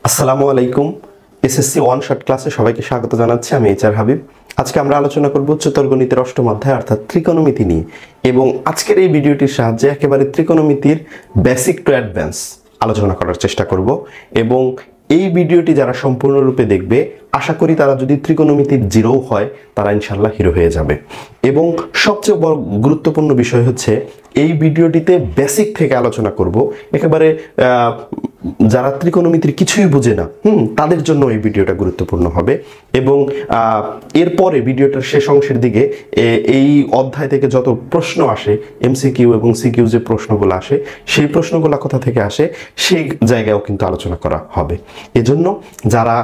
আসসালামু আলাইকুম। SSC one shot ক্লাসে সবাইকে স্বাগত জানাচ্ছি। আমি এইচআর হাবিব। আজকে আমরা আলোচনা করব উচ্চতর গণিতের অষ্টম অধ্যায় অর্থাৎ ত্রিকোণমিতি নিয়ে, এবং আজকের এই ভিডিওটির সাহায্যে একেবারে ত্রিকোণমিতির বেসিক টু অ্যাডভান্স আলোচনা করার চেষ্টা করব। এবং এই ভিডিওটি যারা সম্পূর্ণরূপে দেখবে, আশা করি তারা যদি ত্রিকোণমিতির জিরো হয় তারা ইনশাল্লাহ হিরো হয়ে যাবে। এবং সবচেয়ে বড় গুরুত্বপূর্ণ বিষয় হচ্ছে এই ভিডিওটিতে বেসিক থেকে আলোচনা করব, একেবারে যারা ত্রিকোণমিতির কিছুই বোঝে না তাদের জন্য এই ভিডিওটা গুরুত্বপূর্ণ হবে। এবং এরপরে ভিডিওটার শেষ অংশের দিকে এই অধ্যায় থেকে যত প্রশ্ন আসে, এমসিকিউ এবং সিকিউ যে প্রশ্নগুলো আসে, সেই প্রশ্নগুলো কোথা থেকে আসে সেই জায়গায়ও কিন্তু আলোচনা করা হবে। এজন্য যারা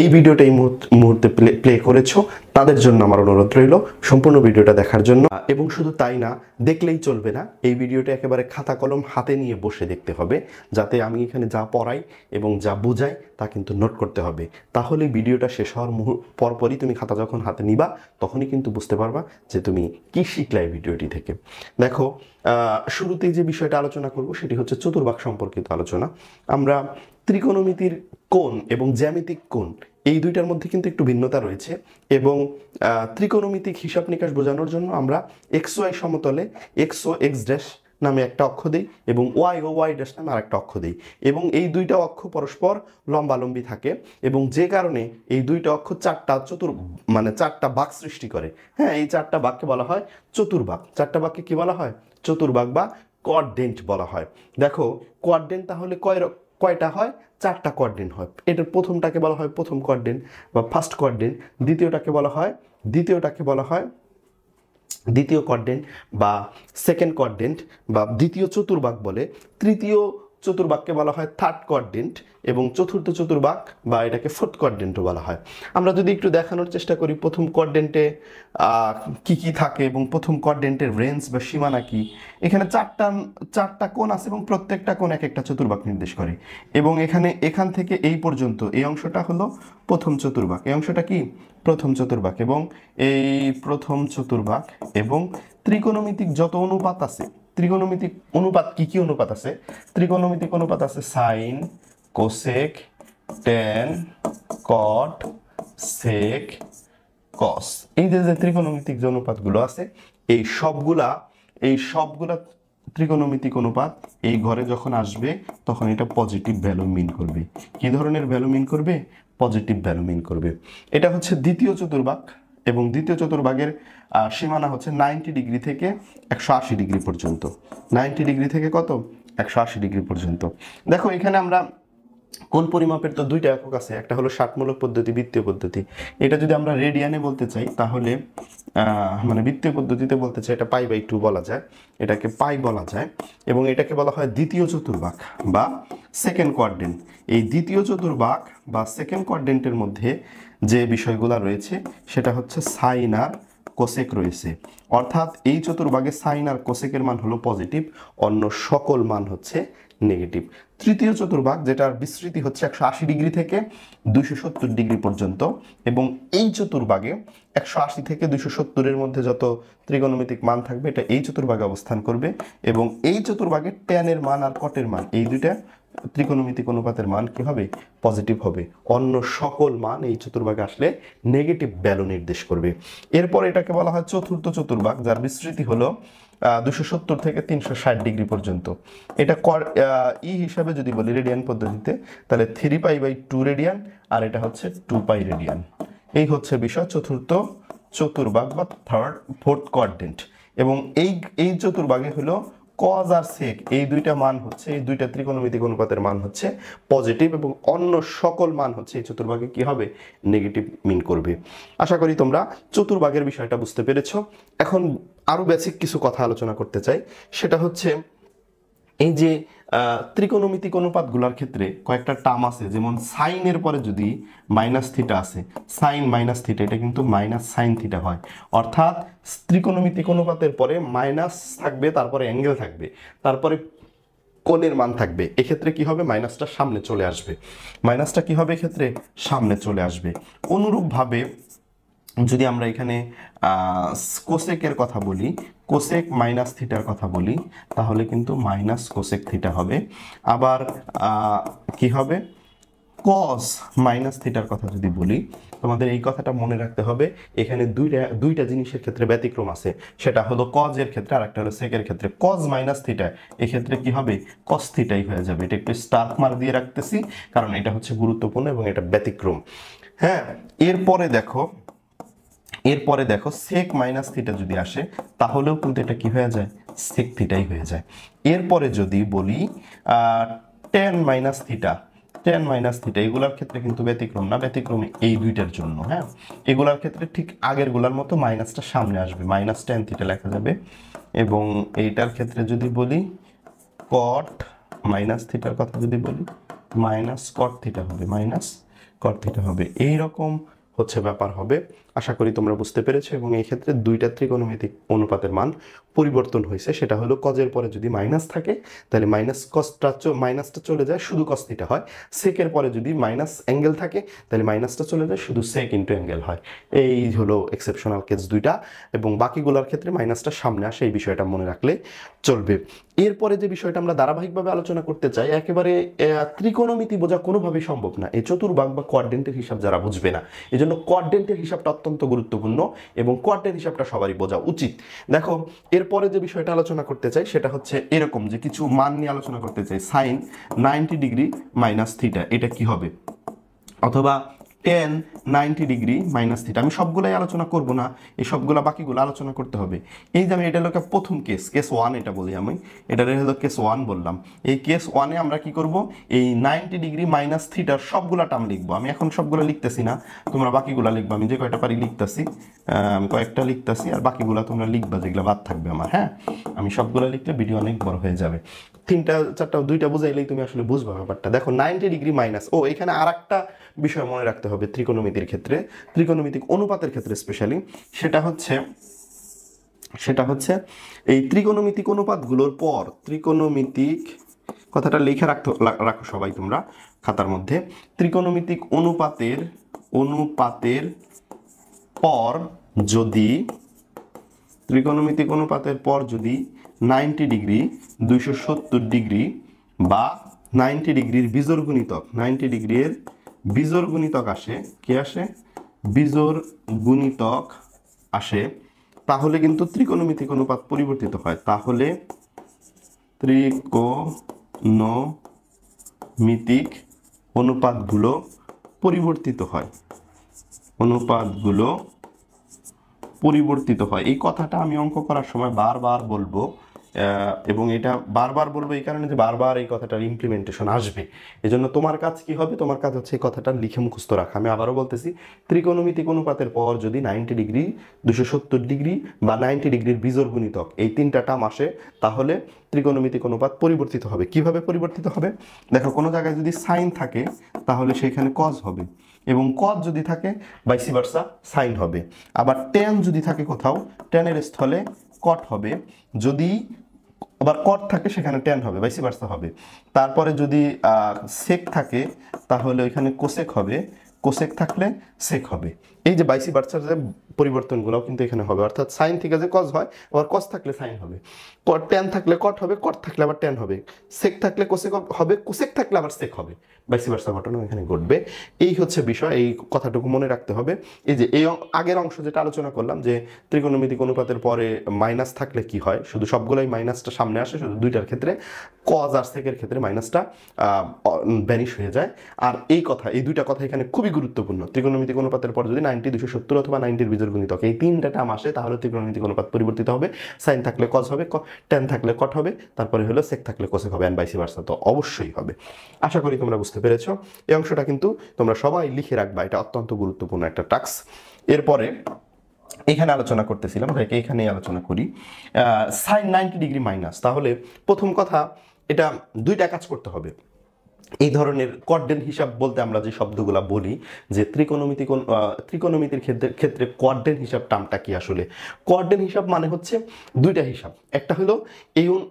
এই ভিডিওটা এই মুহূর্তে প্লে করেছো তাদের জন্য আমার অনুরোধ রইল সম্পূর্ণ ভিডিওটা দেখার জন্য। এবং শুধু তাই না, দেখলেই চলবে না, এই ভিডিওটা একেবারে খাতা কলম হাতে নিয়ে বসে দেখতে হবে, যাতে আমি এখানে যা পড়াই এবং যা বোঝাই তা কিন্তু নোট করতে হবে। তাহলে ভিডিওটা শেষ হওয়ার পরপরই তুমি খাতা যখন হাতে নিবা তখনই কিন্তু বুঝতে পারবা যে তুমি কি শিখলে এই ভিডিওটি থেকে। দেখো, শুরুতেই যে বিষয়টা আলোচনা করব সেটি হচ্ছে চতুর্ভাগ সম্পর্কিত আলোচনা। আমরা ত্রিকোণমিতির কোণ এবং জ্যামিতিক কোণ এই দুইটার মধ্যে কিন্তু একটু ভিন্নতা রয়েছে, এবং ত্রিকোণমিতিক হিসাব নিকাশ বোঝানোর জন্য আমরা এক্স ওয়াই সমতলে এক্স ও এক্স ড্যাশ নামে একটা অক্ষ দিই এবং ওয়াই ও ওয়াই ড্যাশ নামে আরেকটা অক্ষ দিই, এবং এই দুইটা অক্ষ পরস্পর লম্বালম্বী থাকে, এবং যে কারণে এই দুইটা অক্ষ চারটা বাঁক সৃষ্টি করে। হ্যাঁ, এই চারটা বাঁককে বলা হয় চতুর্ভাগ। চারটা বাঁককে কি বলা হয়? চতুর্ভাগ বা কোয়াড্রেন্ট বলা হয়। দেখো, কোয়াড্রেন্ট তাহলে কয়টা হয়? চারটা কোয়াড্রেন্ট হয়। এটার প্রথমটাকে বলা হয় প্রথম কোয়াড্রেন্ট বা ফার্স্ট কোয়াড্রেন্ট, দ্বিতীয়টাকে বলা হয় দ্বিতীয় কোয়াড্রেন্ট বা সেকেন্ড কোয়াড্রেন্ট বা দ্বিতীয় চতুর্ভাগ বলে, তৃতীয় চতুর্ভাগকে বলা হয় থার্ড কোয়াড্রেন্ট, এবং চতুর্থ চতুর্ভাগ বা এটাকে ফোর্থ কোয়াড্রেন্টও বলা হয়। আমরা যদি একটু দেখানোর চেষ্টা করি প্রথম কোয়াড্রেন্টে কি কি থাকে এবং প্রথম কোয়াড্রেন্টের রেঞ্জ বা সীমানা কি। এখানে চারটা কোণ আছে এবং প্রত্যেকটা কোণ এক একটা চতুর্ভাগ নির্দেশ করে, এবং এখান থেকে এই পর্যন্ত এই অংশটা হলো প্রথম চতুর্ভাগ। এই অংশটা কি? প্রথম চতুর্ভাগ। এবং এই প্রথম চতুর্ভাগ এবং ত্রিকোণমিতিক যত অনুপাত আছে, ত্রিকোণমিতিক অনুপাত কি কি অনুপাত আছে? ত্রিকোণমিতিক অনুপাত আছে সাইন, কোসেক, ট্যান, কট, সেক, কস। এই যে ত্রিকোণমিতিক যে অনুপাতগুলো আছে এই সবগুলা ত্রিকোণমিতিক অনুপাত এই ঘরে যখন আসবে তখন এটা পজিটিভ ভ্যালু মিন করবে। কি ধরনের ভ্যালু মিন করবে? পজিটিভ ভ্যালু মিন করবে। এটা হচ্ছে দ্বিতীয় চতুর্ভাগ, এবং দ্বিতীয় চতুর্ভাগের সীমানা হচ্ছে 90 ডিগ্রি থেকে 180 ডিগ্রি পর্যন্ত। 90 ডিগ্রি থেকে কত? 180 ডিগ্রি পর্যন্ত। দেখো, এখানে আমরা কোন পরিমাপের তো দুইটা একক আছে, একটা হলো ষাটমূলক পদ্ধতি, বৃত্তীয় পদ্ধতি। এটা যদি আমরা রেডিয়ানে বলতে চাই তাহলে বৃত্তীয় পদ্ধতিতে বলতে চাই এটা π/2 বলা যায়, এটাকে পাই বলা যায়, এবং এটাকে বলা হয় দ্বিতীয় চতুর্ভাগ বা সেকেন্ড কোয়াড্রেন্ট। এই দ্বিতীয় চতুর্ভাগ বা সেকেন্ড কোয়াড্রেন্টের মধ্যে যে বিষয়গুলো রয়েছে সেটা হচ্ছে সাইন আর কোসেক রয়েছে, অর্থাৎ এই চতুর্ভাগে সাইন আর কোসেকের মান হলো পজিটিভ, অন্য সকল মান হচ্ছে নেগেটিভ। তৃতীয় চতুর্ভাগ, যেটার বিস্তৃতি হচ্ছে 180 ডিগ্রি থেকে 270 ডিগ্রি পর্যন্ত, এবং এই চতুর্ভাগে 180 থেকে 270-এর মধ্যে যত ত্রিকোণমিতিক মান থাকবে এটা এই চতুর্ভাগে অবস্থান করবে, এবং এই চতুর্ভাগে ট্যানের মান আর কটের মান এই দুইটা ত্রিকোণমিতিক অনুপাতের মান কি হবে? পজিটিভ হবে। অন্য সকল মান এই চতুর্ভাগে আসলে নেগেটিভ ভ্যালু নির্দেশ করবে। এরপর এটাকে বলা হয় চতুর্থ চতুর্ভাগ, যার বিস্তৃতি হলো 270 থেকে 360 ডিগ্রি পর্যন্ত। এটা হিসাবে যদি বলি রেডিয়ান পদ্ধতিতে তাহলে 3π/2 রেডিয়ান, আর এটা হচ্ছে 2π রেডিয়ান। এই হচ্ছে বিষয় চতুর্থ চতুর্ভাগ বা ফোর্থ কোয়াড্রেন্ট। এবং এই চতুর্ভাগে হলো কজ আর সেক এই দুইটা মান হচ্ছে, এই দুইটা ত্রিকোণমিতিক অনুপাতের মান হচ্ছে পজিটিভ, এবং অন্য সকল মান হচ্ছে এই চতুর্ভাগে কি হবে? নেগেটিভ মিন করবে। আশা করি তোমরা চতুর্ভাগের বিষয়টা বুঝতে পেরেছো। এখন আরো বেসিক কিছু কথা আলোচনা করতে চাই, সেটা হচ্ছে এই যে ত্রিকোণমিতিক অনুপাতগুলোর ক্ষেত্রে কয়েকটা টার্ম আছে, যেমন সাইনের পরে যদি মাইনাস থিটা আছে, সাইন মাইনাস থিটা, এটা কিন্তু মাইনাস সাইন থিটা হয়। অর্থাৎ ত্রিকোণমিতিক অনুপাতের পরে মাইনাস থাকবে, তারপরে অ্যাঙ্গেল থাকবে, তারপরে কোণের মান থাকবে। এক্ষেত্রে কি হবে? মাইনাসটা সামনে চলে আসবে। মাইনাসটা কি হবে? এক্ষেত্রে সামনে চলে আসবে। অনুরূপভাবে যদি আমরা এখানে কোসেকের কথা বলি, কোসেক মাইনাস থিটার কথা বলি, তাহলে কিন্তু মাইনাস কোসেক থিটা হবে। আবার কি হবে? কস মাইনাস থিটার কথা যদি বলি, তোমাদের এই কথাটা মনে রাখতে হবে, এখানে দুইটা জিনিসের ক্ষেত্রে ব্যতিক্রম আছে। সেটা হলো কজ এর ক্ষেত্রে আর একটা হলো সেকের ক্ষেত্রে। কজ মাইনাস থিটা এক্ষেত্রে কি হবে, কস থিটাই হয়ে যাবে। এটা একটু স্টার মার্ক দিয়ে রাখতেছি কারণ এটা হচ্ছে গুরুত্বপূর্ণ এবং এটা ব্যতিক্রম। হ্যাঁ, এরপরে দেখো সেক মাইনাস থিটা যদি আসে তাহলেও কিন্তু এটা কি হয়ে যায়, সেক থিটাই হয়ে যায়। এরপরে যদি বলি টেন মাইনাস থিটা, এগুলার ক্ষেত্রে কিন্তু ব্যতিক্রম না, ব্যতিক্রম এই দুইটার জন্য। হ্যাঁ, এগুলার ক্ষেত্রে ঠিক আগের গুলার মতো মাইনাসটা সামনে আসবে, মাইনাস টেন থিটা লেখা যাবে। এবং এইটার ক্ষেত্রে যদি বলি কট মাইনাস থিটার কথা যদি বলি, মাইনাস কট থিটা হবে, মাইনাস কট থিটা হবে। এইরকম হচ্ছে ব্যাপার হবে। আশা করি তোমরা বুঝতে পেরেছো। এবং এই ক্ষেত্রে দুইটা ত্রিকোণমিতিক অনুপাতের মান পরিবর্তন হয়েছে। সেটা হলো কজের পরে যদি মাইনাস থাকে তাহলে মাইনাসটা চলে যায়, শুধু কস থিটা হয়। সেকের পরে যদি মাইনাস অ্যাঙ্গেল থাকে তাহলে মাইনাসটা চলে যায়, শুধু সেক ইন্টু অ্যাঙ্গেল হয়। এই হলো এক্সেপশনাল কেস দুইটা, এবং বাকিগুলোর ক্ষেত্রে মাইনাসটা সামনে আসে, এই বিষয়টা মনে রাখলে চলবে। এরপরে যে বিষয়টা আমরা ধারাবাহিকভাবে আলোচনা করতে চাই, একেবারে ত্রিকোণমিতি বোঝা কোনোভাবেই সম্ভব না এই চতুর্ভাগ বা কোয়াড্রেন্টের হিসাব যারা বুঝবে না, এই জন্য কোয়াড্রেন্টের হিসাবটা অত্যন্ত গুরুত্বপূর্ণ এবং কোয়াড্রেন্ট হিসাবটা সবারই বোঝা উচিত। দেখো, এরপরে যে বিষয়টা আলোচনা করতে চাই সেটা হচ্ছে এরকম, যে কিছু মান নিয়ে আলোচনা করতে চাই। সাইন 90 ডিগ্রি মাইনাস থিটা, এটা কি হবে, অথবা টেন 90 ডিগ্রি মাইনাস থিটা। আমি সবগুলাই আলোচনা করব না, এই সবগুলা বাকিগুলো আলোচনা করতে হবে। এই যে আমি এটা হলো প্রথম কেস 1 এটা বলি, আমি এটা হলো কেস 1 বললাম। এই কেস 1-এ আমরা কি করব, এই 90 ডিগ্রি মাইনাস থিটার সবগুলা টার্ম লিখবো। আমি এখন সবগুলো লিখতেছি না, তোমরা বাকিগুলা লিখবা। আমি যে কয়টা পারি লিখতেছি, আমি কয়েকটা লিখতেছি, আর বাকিগুলা তোমরা লিখবা যেগুলো বাদ থাকবে আমার। হ্যাঁ, আমি সবগুলো লিখলে ভিডিও অনেক বড় হয়ে যাবে। 3টা 4টা 2টা বুঝাইলেই তুমি আসলে বুঝবা ব্যাপারটা। দেখো 90 ডিগ্রি মাইনাস, এখানে আর একটা বিষয় মনে রাখতে হবে ত্রিকোণমিতির ক্ষেত্রে, ত্রিকোণমিতিক অনুপাতের ক্ষেত্রে স্পেশালি, সেটা হচ্ছে এই ত্রিকোণমিতিক অনুপাতগুলোর পর, ত্রিকোণমিতিক কথাটা লিখে রাখো সবাই তোমরা খাতার মধ্যে। ত্রিকোণমিতিক অনুপাতের পর যদি 90 ডিগ্রি 270 ডিগ্রি বা 90 ডিগ্রির বিজোড় গুণিতক, 90 ডিগ্রির বিজোড় গুণিতক আসে, কি আসে, বিজোড় গুণিতক আসে, তাহলে কিন্তু ত্রিকোণমিতিক অনুপাত পরিবর্তিত হয়। তাহলে ত্রিকোণমিতিক অনুপাতগুলো পরিবর্তিত হয়। এই কথাটা আমি অঙ্ক করার সময় বারবার বলবো, এবং এটা বারবার বলবো এই কারণে যে বারবার এই কথাটার ইমপ্লিমেন্টেশন আসবে। এজন্য তোমার কাজ কি হবে, তোমার কাজ হচ্ছে এই কথাটা লিখে মুখস্থ রাখা। আমি আবারও বলতেছি, ত্রিকোণমিতিক অনুপাতের পর যদি 90 ডিগ্রি 270 ডিগ্রি বা 90 ডিগ্রির বিজোড় গুণিতক এই 3টা টার্ম আসে, তাহলে ত্রিকোণমিতিক অনুপাত পরিবর্তিত হবে। কিভাবে পরিবর্তিত হবে, দেখো কোনো জায়গায় যদি সাইন থাকে তাহলে সেখানে কজ হবে, এবং কজ যদি থাকে ভাইসি ভার্সা সাইন হবে। আবার টেন যদি থাকে কোথাও, টেনের স্থলে কট হবে। যদি আবার কট থাকে সেখানে টেন হবে, ভাইসি ভার্সা হবে। তারপরে যদি সেক থাকে তাহলে ওইখানে কোসেক হবে, কোসেক থাকলে সেক হবে। এই যে ভাইসি ভার্সার যে পরিবর্তনগুলো কিন্তু এখানে হবে, অর্থাৎ সাইন থেকে যে কজ হয়, আবার কজ থাকলে সাইন হবে, টেন থাকলে কট হবে, কট থাকলে আবার টেন হবে, সেক থাকলে কোসেক হবে, কোসেক থাকলে আবার সেক হবে, ভাইসি ভার্সা ঘটনা এখানে ঘটবে। এই হচ্ছে বিষয়, এই কথাটুকু মনে রাখতে হবে। এই যে এই আগের অংশ যেটা আলোচনা করলাম, যে ত্রিকোণমিতিক অনুপাতের পরে মাইনাস থাকলে কি হয়, শুধু সবগুলোই মাইনাসটা সামনে আসে, শুধু দুইটার ক্ষেত্রে কজ আর সেকের ক্ষেত্রে মাইনাসটা ভ্যানিশ হয়ে যায়। আর এই দুইটা কথা এখানে খুবই গুরুত্বপূর্ণ। ত্রিকোণমিতিক অনুপাতের পর যদি 90 270 অথবা 90-র বিজোড় গুণিতক এই 3টা টার্ম আসে, তাহলে ত্রিকোণমিতিক অনুপাত পরিবর্তিত হবে। সাইন থাকলে কজ হবে, টেন থাকলে কট হবে, তারপরে হলো সেক থাকলে কোসেক হবে, এন্ড ভাইসি ভার্সা তো অবশ্যই হবে। আশা করি তোমরা বুঝতে পেরেছো। এই অংশটা কিন্তু তোমরা সবাই লিখে রাখবা, এটা অত্যন্ত গুরুত্বপূর্ণ একটা টাস্ক। এরপরে এখানে আলোচনা করতেছিলাম, এখানেই আলোচনা করি সাইন 90 ডিগ্রি মাইনাস। তাহলে প্রথম কথা, এটা দুইটা কাজ করতে হবে। এই ধরনের কোয়াড্রেন্ট হিসাব বলতে আমরা যে শব্দগুলা বলি, যে ত্রিকোণমিতির ক্ষেত্রে কোয়াড্রেন্ট হিসাব টার্মটা কি, আসলে কোয়াড্রেন্ট হিসাব মানে হচ্ছে দুইটা হিসাব। একটা হলো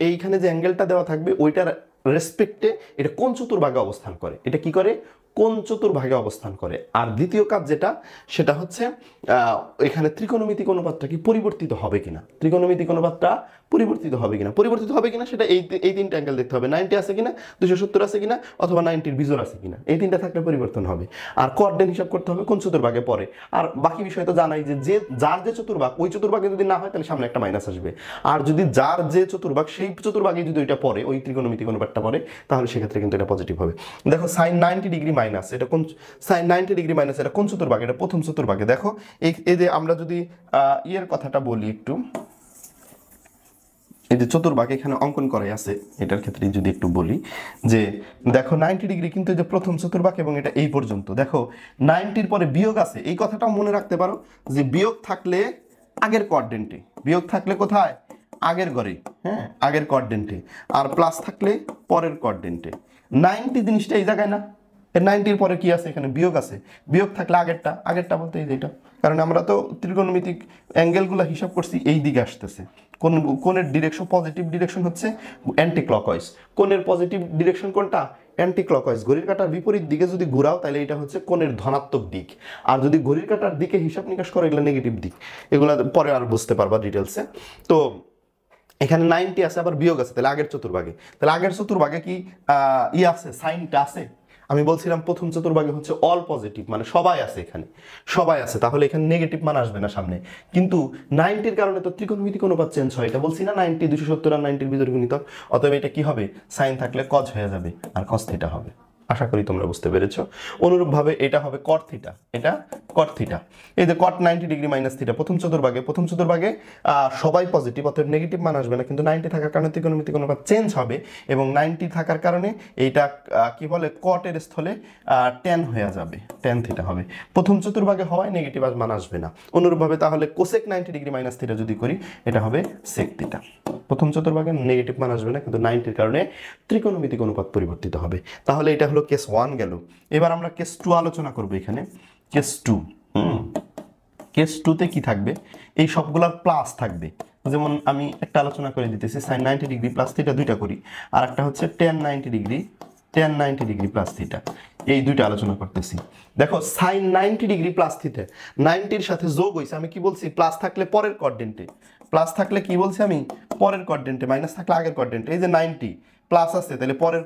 এইখানে যে অ্যাঙ্গেলটা দেওয়া থাকবে ওইটার রেসপেক্টে এটা কোন চতুর্ভাগে অবস্থান করে, এটা কি করে, কোন চতুর্ভাগে অবস্থান করে। আর দ্বিতীয় কাজ যেটা, সেটা হচ্ছে এখানে ত্রিকোণমিতিক অনুপাতটা কি পরিবর্তিত হবে কিনা, ত্রিকোণমিতিক অনুপাতটা পরিবর্তিত হবে কিনা, পরিবর্তিত হবে কিনা সেটা এই তিনটা অ্যাঙ্গেল দেখতে হবে, 90 আছে কিনা, 270 আছে কিনা, অথবা 90-র বিজোড় আছে কিনা, এই তিনটা থাকলে পরিবর্তন হবে। আর কোঅর্ডিনেট হিসাব করতে হবে কোন চতুর্ভাগে পড়ে। আর বাকি বিষয় তো জানাই যে যার যে চতুর্ভাগ, ওই চতুর্ভাগে যদি না হয় তাহলে সামনে একটা মাইনাস আসবে। আর যদি যার যে চতুর্ভাগ, সেই চতুর্ভাগে যদি ওইটা পড়ে, ওই ত্রিকোণমিতিক অনুপাতটা পড়ে, তাহলে সেক্ষেত্রে কিন্তু এটা পজিটিভ হবে। দেখো sin 90 ডিগ্রি মাইনাস, এটা কোন sin 90 ডিগ্রি মাইনাস, এটা কোন চতুর্ভাগ, এটা প্রথম চতুর্ভাগে। দেখো এই যে আমরা যদি ইয়ের কথাটা বলি একটু, এই যে চতুর্ভাগ এখানে অঙ্কন করাই আছে, এটার ক্ষেত্রে যদি একটু বলি যে দেখো 90 ডিগ্রি কিন্তু এই যে প্রথম চতুর্ভাগ, এবং এটা এই পর্যন্ত। দেখো 90-র পরে বিয়োগ আছে, এই কথাটাও মনে রাখতে পারো যে বিয়োগ থাকলে আগের কোঅর্ডিনেটে, বিয়োগ থাকলে কোথায়, আগের ঘরে, হ্যাঁ আগের কোঅর্ডিনেটে, আর প্লাস থাকলে পরের কোঅর্ডিনেটে। 90 জিনিসটা এই জায়গায় না, এর 90-র পরে কি আছে, এখানে বিয়োগ আছে, বিয়োগ থাকলে আগেরটা, আগেরটা বলতে এই যে এটা, কারণ আমরা তো ত্রিকোণমিতিক অ্যাঙ্গেলগুলো হিসাব করছি এই দিকে আসতেছে। কোণের ডিরেকশন, পজিটিভ ডিরেকশন হচ্ছে অ্যান্টি ক্লকওয়াইজ। কোণের পজিটিভ ডিরেকশন কোনটা, অ্যান্টি ক্লকওয়াইজ। ঘড়ির কাঁটার বিপরীত দিকে যদি ঘোরাও তাহলে এটা হচ্ছে কোণের ধনাত্মক দিক, আর যদি ঘড়ির কাঁটার দিকে হিসাব নিকাশ করো এগুলো নেগেটিভ দিক। এগুলো পরে আর বুঝতে পারবা ডিটেলসে। তো এখানে 90 আছে, আবার বিয়োগ আছে, তাহলে আগের চতুর্ভাগে, তাহলে আগের চতুর্ভাগে কি আছে, সাইনটা আছে। আমি বলছিলাম প্রথম চতুর্ভাগে হচ্ছে অল পজিটিভ, মানে সবাই আছে, এখানে সবাই আছে, তাহলে এখানে নেগেটিভ মান আসবে না সামনে। কিন্তু 90-র কারণে তো ত্রিকোণমিতিক অনুপাত চেঞ্জ হয়, এটা বলছি না, 90 270 আর 90-র বিজোড় গুণিতক, অতএব এটা কি হবে, সাইন থাকলে কজ হয়ে যাবে, আর কস থিটা হবে। আশা করি তোমরা বুঝতে পেরেছো। অনুরূপভাবে এটা হবে কট থিটা, এটা কট থিটা। এই যে কট 90 ডিগ্রি মাইনাস থিটা প্রথম চতুর্ভাগে সবাই পজিটিভ, অতএব নেগেটিভ মান আসবে না, কিন্তু 90 থাকার কারণে ত্রিকোণমিতিক অনুপাত চেঞ্জ হবে, এবং 90 থাকার কারণে এইটা কি বলে, কটের স্থলে ট্যান হয়ে যাবে, ট্যান থিটা হবে। প্রথম চতুর্ভাগে হওয়ায় নেগেটিভ মান আসবে না। অনুরূপভাবে তাহলে কোসেক 90 ডিগ্রি মাইনাস থিটা যদি করি, এটা হবে সেক থিটা। প্রথম চতুর্ভাগে নেগেটিভ মান আসবে না, কিন্তু 90-র কারণে ত্রিকোণমিতিক অনুপাত পরিবর্তিত হবে। তাহলে এটা হলো কেস 1 গেল। এবার আমরা কেস 2 আলোচনা করব। এখানে কেস 2, কেস 2-তে কি থাকবে, এই সবগুলার প্লাস থাকবে। যেমন আমি একটা আলোচনা করে দিতেছি, sin 90 ডিগ্রি প্লাস থিটা দুইটা করি, আর একটা হচ্ছে tan 90 ডিগ্রি প্লাস থিটা, এই দুইটা আলোচনা করতেছি। দেখো sin 90 ডিগ্রি প্লাস থিটা 90-র সাথে যোগ হইছে, আমি কি বলছি, প্লাস থাকলে পরের কোঅর্ডিনেটে, প্লাস থাকলে কি বলছি আমি, পরের কোঅর্ডিনেটে, মাইনাস থাকলে আগের কোঅর্ডিনেটে। এই যে 90 প্লাস আছে, তাহলে পরের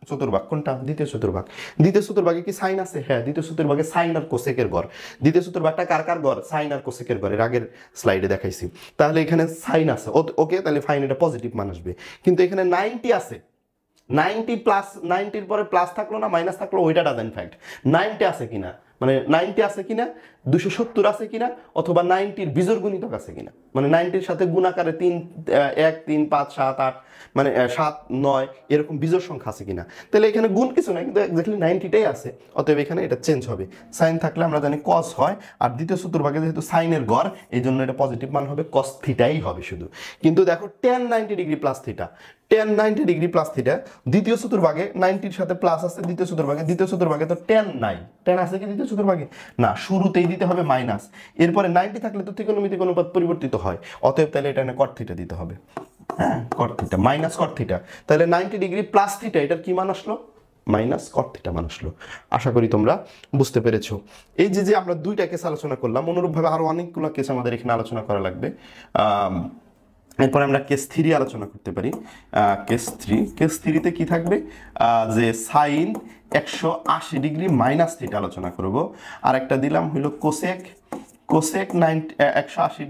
চতুর্ভাগ কোনটা, দ্বিতীয় চতুর্ভাগ। দ্বিতীয় চতুর্ভাগে কি সাইন আছে, হ্যাঁ দ্বিতীয় চতুর্ভাগে সাইন আর কোসেকের গড়। দ্বিতীয় চতুর্ভাগটা কার কার গড়, সাইন আর কোসেকের গড়, এর আগের স্লাইডে দেখাইছি। তাহলে এখানে সাইন আছে, ওকে, তাহলে ফাইন, এটা পজিটিভ মান আসবে। কিন্তু এখানে 90 আছে, 90 প্লাস, 90-র পরে প্লাস থাকলো না মাইনাস থাকলো, ওইটা ডাজেন্ট ফ্যাক্ট। 90 আছে কিনা, মানে 90 আছে কিনা, 270 আছে কিনা, অথবা 90-র বিজোড় গুণিতক আছে কিনা, মানে 90-র সাথে গুণ আকারে 1 3 5 7 8, মানে 7 9 এরকম বিজোড় সংখ্যা আছে কিনা। তাহলে এখানে গুণ কিছু নাই, কিন্তু এক্স্যাক্টলি 90টাই আছে, অতএব এখানে এটা চেঞ্জ হবে। সাইন থাকলে আমরা জানি কস হয়, আর দ্বিতীয় চতুর্ভাগে যেহেতু সাইনের গড়, এই জন্য এটা পজিটিভ মান হবে, কস থিটাই হবে শুধু। কিন্তু দেখো tan 90 degree plus theta, tan 90 degree plus theta দ্বিতীয় চতুর্ভাগে 90-র সাথে প্লাস আছে, দ্বিতীয় চতুর্ভাগে তো tan নাই, tan আছে কি দ্বিতীয় চতুর্ভাগে, না, শুরুতেই দিতে হবে মাইনাস, এরপরে 90 থাকলে তো ত্রিকোণমিতিক অনুপাত পরিবর্তিত হয়, অতএব তাহলে এটা কট থিটা দিতে হবে, হ্যাঁ কট থিটা মাইনাস কট থিটা। তাহলে 90 ডিগ্রি প্লাস থিটা, এটার কি মান আসলো, মাইনাস কট থিটা মান আসলো। আশা করি তোমরা বুঝতে পেরেছো। এই যে আমরা দুইটা কেস আলোচনা করলাম, অনুরূপভাবে আরো অনেকগুলো কেস আমাদের এখানে আলোচনা করা লাগবে। এরপরে আমরা কেস 3 আলোচনা করতে পারি। কেস 3-তে কি থাকবে, যে সাইন 180 ডিগ্রি মাইনাস থিটা আলোচনা করব। আর একটা দিলাম হইল কোসেক 180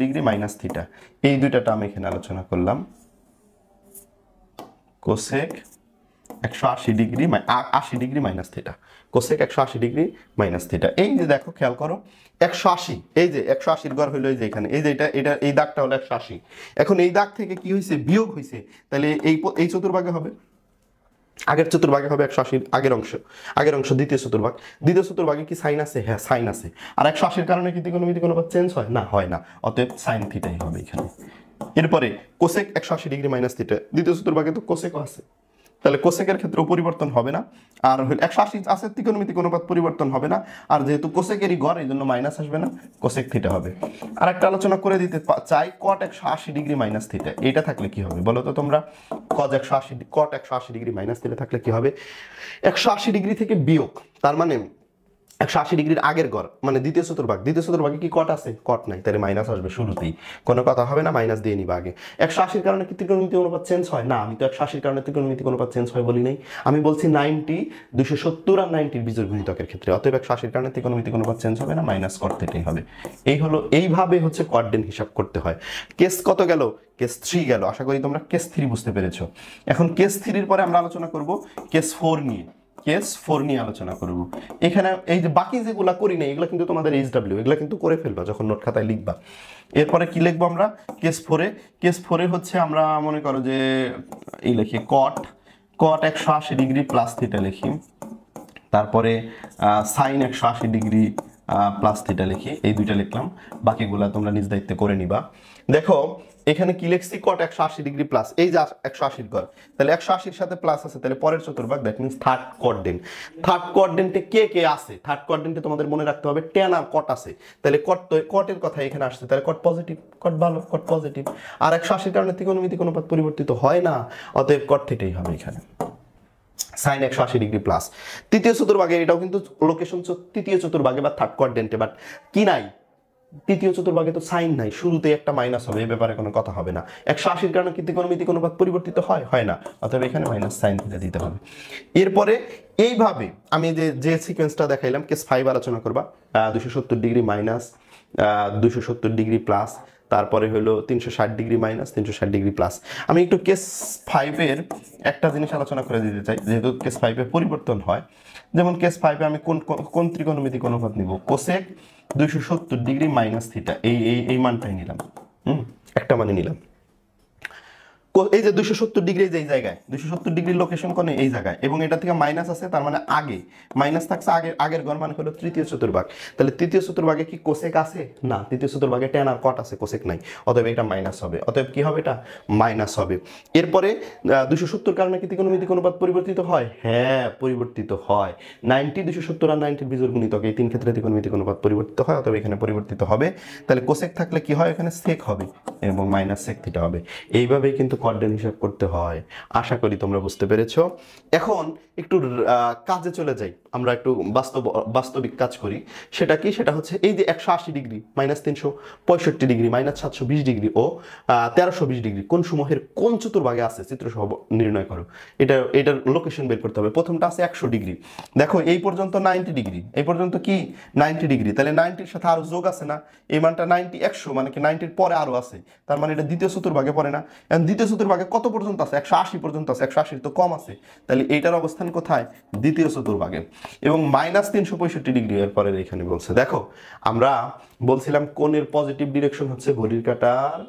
ডিগ্রি মাইনাস থিটা, এই দুইটা টার্ম এখানে আলোচনা করলাম। Cosec 180 degree 80 degree minus theta, cosec 180 degree minus theta. এই যে দেখো খেয়াল করো 180, এই যে 180-র গড় হইলো এই যে এখানে, এই যে এটা এই দাগটা হলো 180। এখন এই দাগ থেকে কি হয়েছে, বিয়োগ হয়েছে, তাহলে এই চতুর্ভাগে হবে, আগের চতুর্ভাগে হবে 180-র আগের অংশ দ্বিতীয় চতুর্ভাগে কি সাইন আছে, হ্যাঁ সাইন আছে। আর 180-র কারণে কি ত্রিকোণমিতিক অনুপাত চেঞ্জ হয় না, হয় না, অতএব সাইন থিটাই হবে এখানে। এরপরে কোসেক 180 ডিগ্রি মাইনাস থিটা, দ্বিতীয় চতুর্ভাগে তো কোসেকও আছে, তাহলে কোসেকের ক্ষেত্রেও পরিবর্তন হবে না। আর হলো 180 আছে, ত্রিকোণমিতিক অনুপাত পরিবর্তন হবে না। আর যেহেতু কোসেকেরই গড়, এই জন্য মাইনাস আসবে না, কোসেক থিটা হবে। আর একটা আলোচনা করে দিতে চাই, কট 180 ডিগ্রি মাইনাস থিটা, এইটা থাকলে কি হবে বলো তো তোমরা? কট 180 ডিগ্রি মাইনাস থিটা থাকলে কি হবে? 180 ডিগ্রি থেকে বিয়োগ, তার মানে 180 ডিগ্রির আগের গড় মানে দ্বিতীয় চতুর্ভাগে কি কট আছে? কট নাই, তাহলে মাইনাস আসবে শুরুতেই, কোনো কথা হবে না, মাইনাস দিয়ে নিবা আগে। 180-র কারণে কি ত্রিকোণমিতিক অনুপাত চেঞ্জ হয় না? আমি তো 180-র কারণে ত্রিকোণমিতিক অনুপাত চেঞ্জ হয় বলি নাই, আমি বলছি 90, 270 আর 90-র বিজোড় গুণিতকের ক্ষেত্রে। অতএব 180-র কারণে ত্রিকোণমিতিক অনুপাত চেঞ্জ হবে না, মাইনাস কট থিটাই হবে। এইভাবে হচ্ছে কোঅর্ডিনেট হিসাব করতে হয়। কেস কত গেল? কেস 3 গেল। আশা করি তোমরা কেস 3 বুঝতে পেরেছো। এখন কেস 3-র পরে আমরা আলোচনা করব কেস 4 নিয়ে। কেস 4 নিয়ে আলোচনা করব। এখানে এই যে বাকি যেগুলা করি না, এগুলো কিন্তু তোমাদের HW, এগুলো কিন্তু করে ফেলবা যখন নোট খাতায় লিখবা। এরপরে কি লিখবো আমরা কেস 4-এ হচ্ছে আমরা মনে করো যে এই লিখি কট 180 ডিগ্রি প্লাস থিটা লিখি, তারপরে সাইন 180 ডিগ্রি প্লাস থিটা লিখি, এই দুইটা লিখলাম। বাকিগুলা তোমরা নিজ দায়িত্বে করে নিবা। দেখো এখানে কি লিখছি? কট 180 ডিগ্রি প্লাস, এই যে 180 ঘর, তাহলে 180-র সাথে প্লাস আছে, তাহলে পরের চতুর্ভাগ, that means third coordinate. Third কোঅর্ডিনেটে কে আছে? থার্ড কোঅর্ডিনেটে তোমাদের মনে রাখতে হবে ট্যান আর কট আছে, তাহলে কটের কথা এখানে আসছে, তাহলে কট পজিটিভ, কট ভালো, কট পজিটিভ। আর 180-র কারণে ত্রিকোণমিতিক অনুপাত পরিবর্তিত হয় না, অতএব কট থিটাই হবে এখানে। সাইন 180 ডিগ্রি প্লাস তৃতীয় চতুর্ভাগে, এটাও কিন্তু লোকেশন তৃতীয় চতুর্ভাগে বা থার্ড কোঅর্ডিনেটে, বাট কি নাই? তৃতীয় চতুর্ভাগে তো সাইন নাই, শুরুতে একটা মাইনাস হবে, এই ব্যাপারে কোনো কথা হবে না। 180-র কারণে কি ত্রিকোণমিতিক অনুপাত পরিবর্তিত হয় না, অতএব এখানে মাইনাস সাইন থিটা দিতে হবে। এরপরে এইভাবে আমি যে সিকোয়েন্সটা দেখাইলাম, কেস 5 আলোচনা করবা, 270 ডিগ্রি মাইনাস, 270 ডিগ্রি প্লাস, তারপরে হলো 360 ডিগ্রি মাইনাস, 360 ডিগ্রি প্লাস। আমি একটু কেস 5-এর একটা জিনিস আলোচনা করে দিতে চাই, যেহেতু কেস 5-এ পরিবর্তন হয়। যেমন কেস 5-এ আমি কোন ত্রিকোণমিতিক অনুপাত নিব? কোসেক 270 ডিগ্রি মাইনাস থিটা, এই মানটাই নিলাম, একটা মানে নিলাম। এই যে 270 ডিগ্রি, যে জায়গায় 270 ডিগ্রি লোকেশন কোণে এই জায়গায়, এবং এটা থেকে মাইনাস আছে, তার মানে আগে মাইনাস থাকছে, আগের গড় মানে হলো তৃতীয় চতুর্ভাগ। তাহলে তৃতীয় চতুর্ভাগে কি কোসেক আছে? না, তৃতীয় চতুর্ভাগে ট্যান আর কট আছে, কোসেক নাই, অতএব এটা মাইনাস হবে। অতএব কি হবে? এটা মাইনাস হবে। এরপরে 270 কারণে কি ত্রিকোণমিতিক অনুপাত পরিবর্তিত হয়? হ্যাঁ, পরিবর্তিত হয়। 90, 270 আর 90-র বিজোড় গুণিতক, এই তিন ক্ষেত্রে ত্রিকোণমিতিক অনুপাত পরিবর্তিত হয়, অতএব এখানে পরিবর্তিত হবে। তাহলে কোসেক থাকলে কি হয়? এখানে সেক হবে এবং মাইনাস সেক থিটা হবে। এইভাবেই কিন্তু কোঅর্ডিনেট হিসাব করতে হয়। আশা করি তোমরা বুঝতে পেরেছো। এখন একটু কাজে চলে যাই, আমরা একটু বাস্তবিক কাজ করি। সেটা কি? সেটা হচ্ছে এই যে 180 degree minus 365 degree minus 720 degree ও 1320 ডিগ্রি কোন সমূহের কোন চতুর্ভাগে আছে চিত্রসহ নির্ণয় করো। এটার লোকেশন বের করতে হবে। প্রথমটা আছে 100 ডিগ্রি, দেখো এই পর্যন্ত 90 ডিগ্রি, এই পর্যন্ত কি 90 ডিগ্রি, তাহলে 90-র সাথে আরো যোগ আছে না? এই মানটা 90, 100 মানে কি 90-র পরে আরো আছে, তার মানে এটা দ্বিতীয় চতুর্ভাগে পড়ে না। দ্বিতীয় চতুর্ভাগে কত পর্যন্ত আছে? 180 পর্যন্ত আছে, 180 তো কম আছে, তাহলে এইটার অবস্থান কোথায়? দ্বিতীয় চতুর্ভাগে। এবং মাইনাস 365 ডিগ্রি এর পরে এখানে বলছে, দেখো আমরা বলছিলাম কোণের পজিটিভ ডিরেকশন হচ্ছে ঘড়ির কাঁটার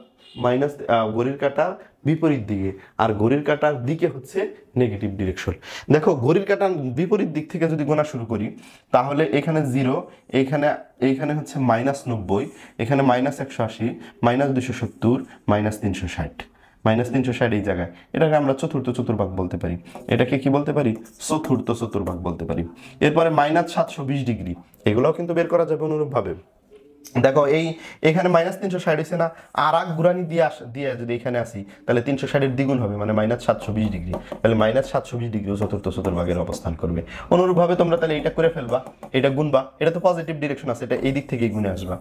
ঘড়ির কাঁটার বিপরীত দিকে, আর ঘড়ির কাঁটার দিকে হচ্ছে নেগেটিভ ডিরেকশন। দেখো ঘড়ির কাঁটার বিপরীত দিক থেকে যদি গোনা শুরু করি, তাহলে এখানে 0, এইখানে হচ্ছে -90, এখানে -180, -270, -360, -360 এই জায়গায়। এটাকে আমরা চতুর্থ চতুর্ভাগ বলতে পারি। এটাকে কি বলতে পারি? চতুর্থ চতুর্ভাগ বলতে পারি। এরপরে -720 ডিগ্রি, এগুলোও কিন্তু বের করা যাবে অনুরূপভাবে। দেখো এখানে -360 হয়েছে না, আর এক গুরানি দিয়ে যদি এখানে আসি, তাহলে 360-এর দ্বিগুণ হবে, মানে -720 ডিগ্রি, তাহলে -720 ডিগ্রিও চতুর্থ চতুর্ভাগের অবস্থান করবে। অনুরূপভাবে তোমরা তাহলে এটা করে ফেলবা, এটা গুনবা, এটা তো পজিটিভ ডিরেকশন আছে, এটা এই দিক থেকেই গুনে আসবা।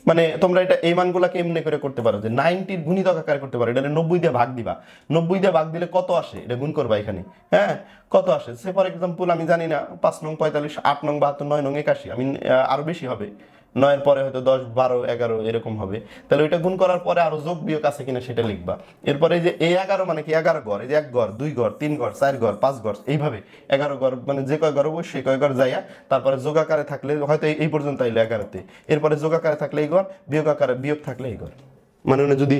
মানে তোমরা এটা এই মানগুলোকে এমনি করে করতে পারো যে 90-র গুণিতক আকারে করতে পারো, এটা 90 দিয়ে ভাগ দিবা, 90 দিয়ে ভাগ দিলে কত আসে এটা গুণ করবা এখানে। হ্যাঁ, কত আসে? সে ফর এক্সাম্পল আমি জানি না, 5 নং 45, 8 নং 72, 9 নং 81, আমি আরো বেশি হবে, 9-এর পরে হয়তো 10, 12, 11 এরকম হবে। তাহলে ওইটা গুণ করার পরে আরো যোগ বিয়োগ আছে কিনা সেটা লিখবা। এরপরে যে এই 11 মানে কি 11 ঘর, এই যে 1 ঘর, 2 ঘর, 3 ঘর, 4 ঘর, 5 ঘর, এইভাবে 11 ঘর, মানে যে কয় ঘর হবো সেই কয় ঘর যাইয়া, তারপরে যোগ আকারে থাকলে হয়তো এই পর্যন্ত আইলো 11-তে, এরপরে যোগ আকারে থাকলে এই ঘর, বিয়োগ থাকলে এই ঘর। মানে যদি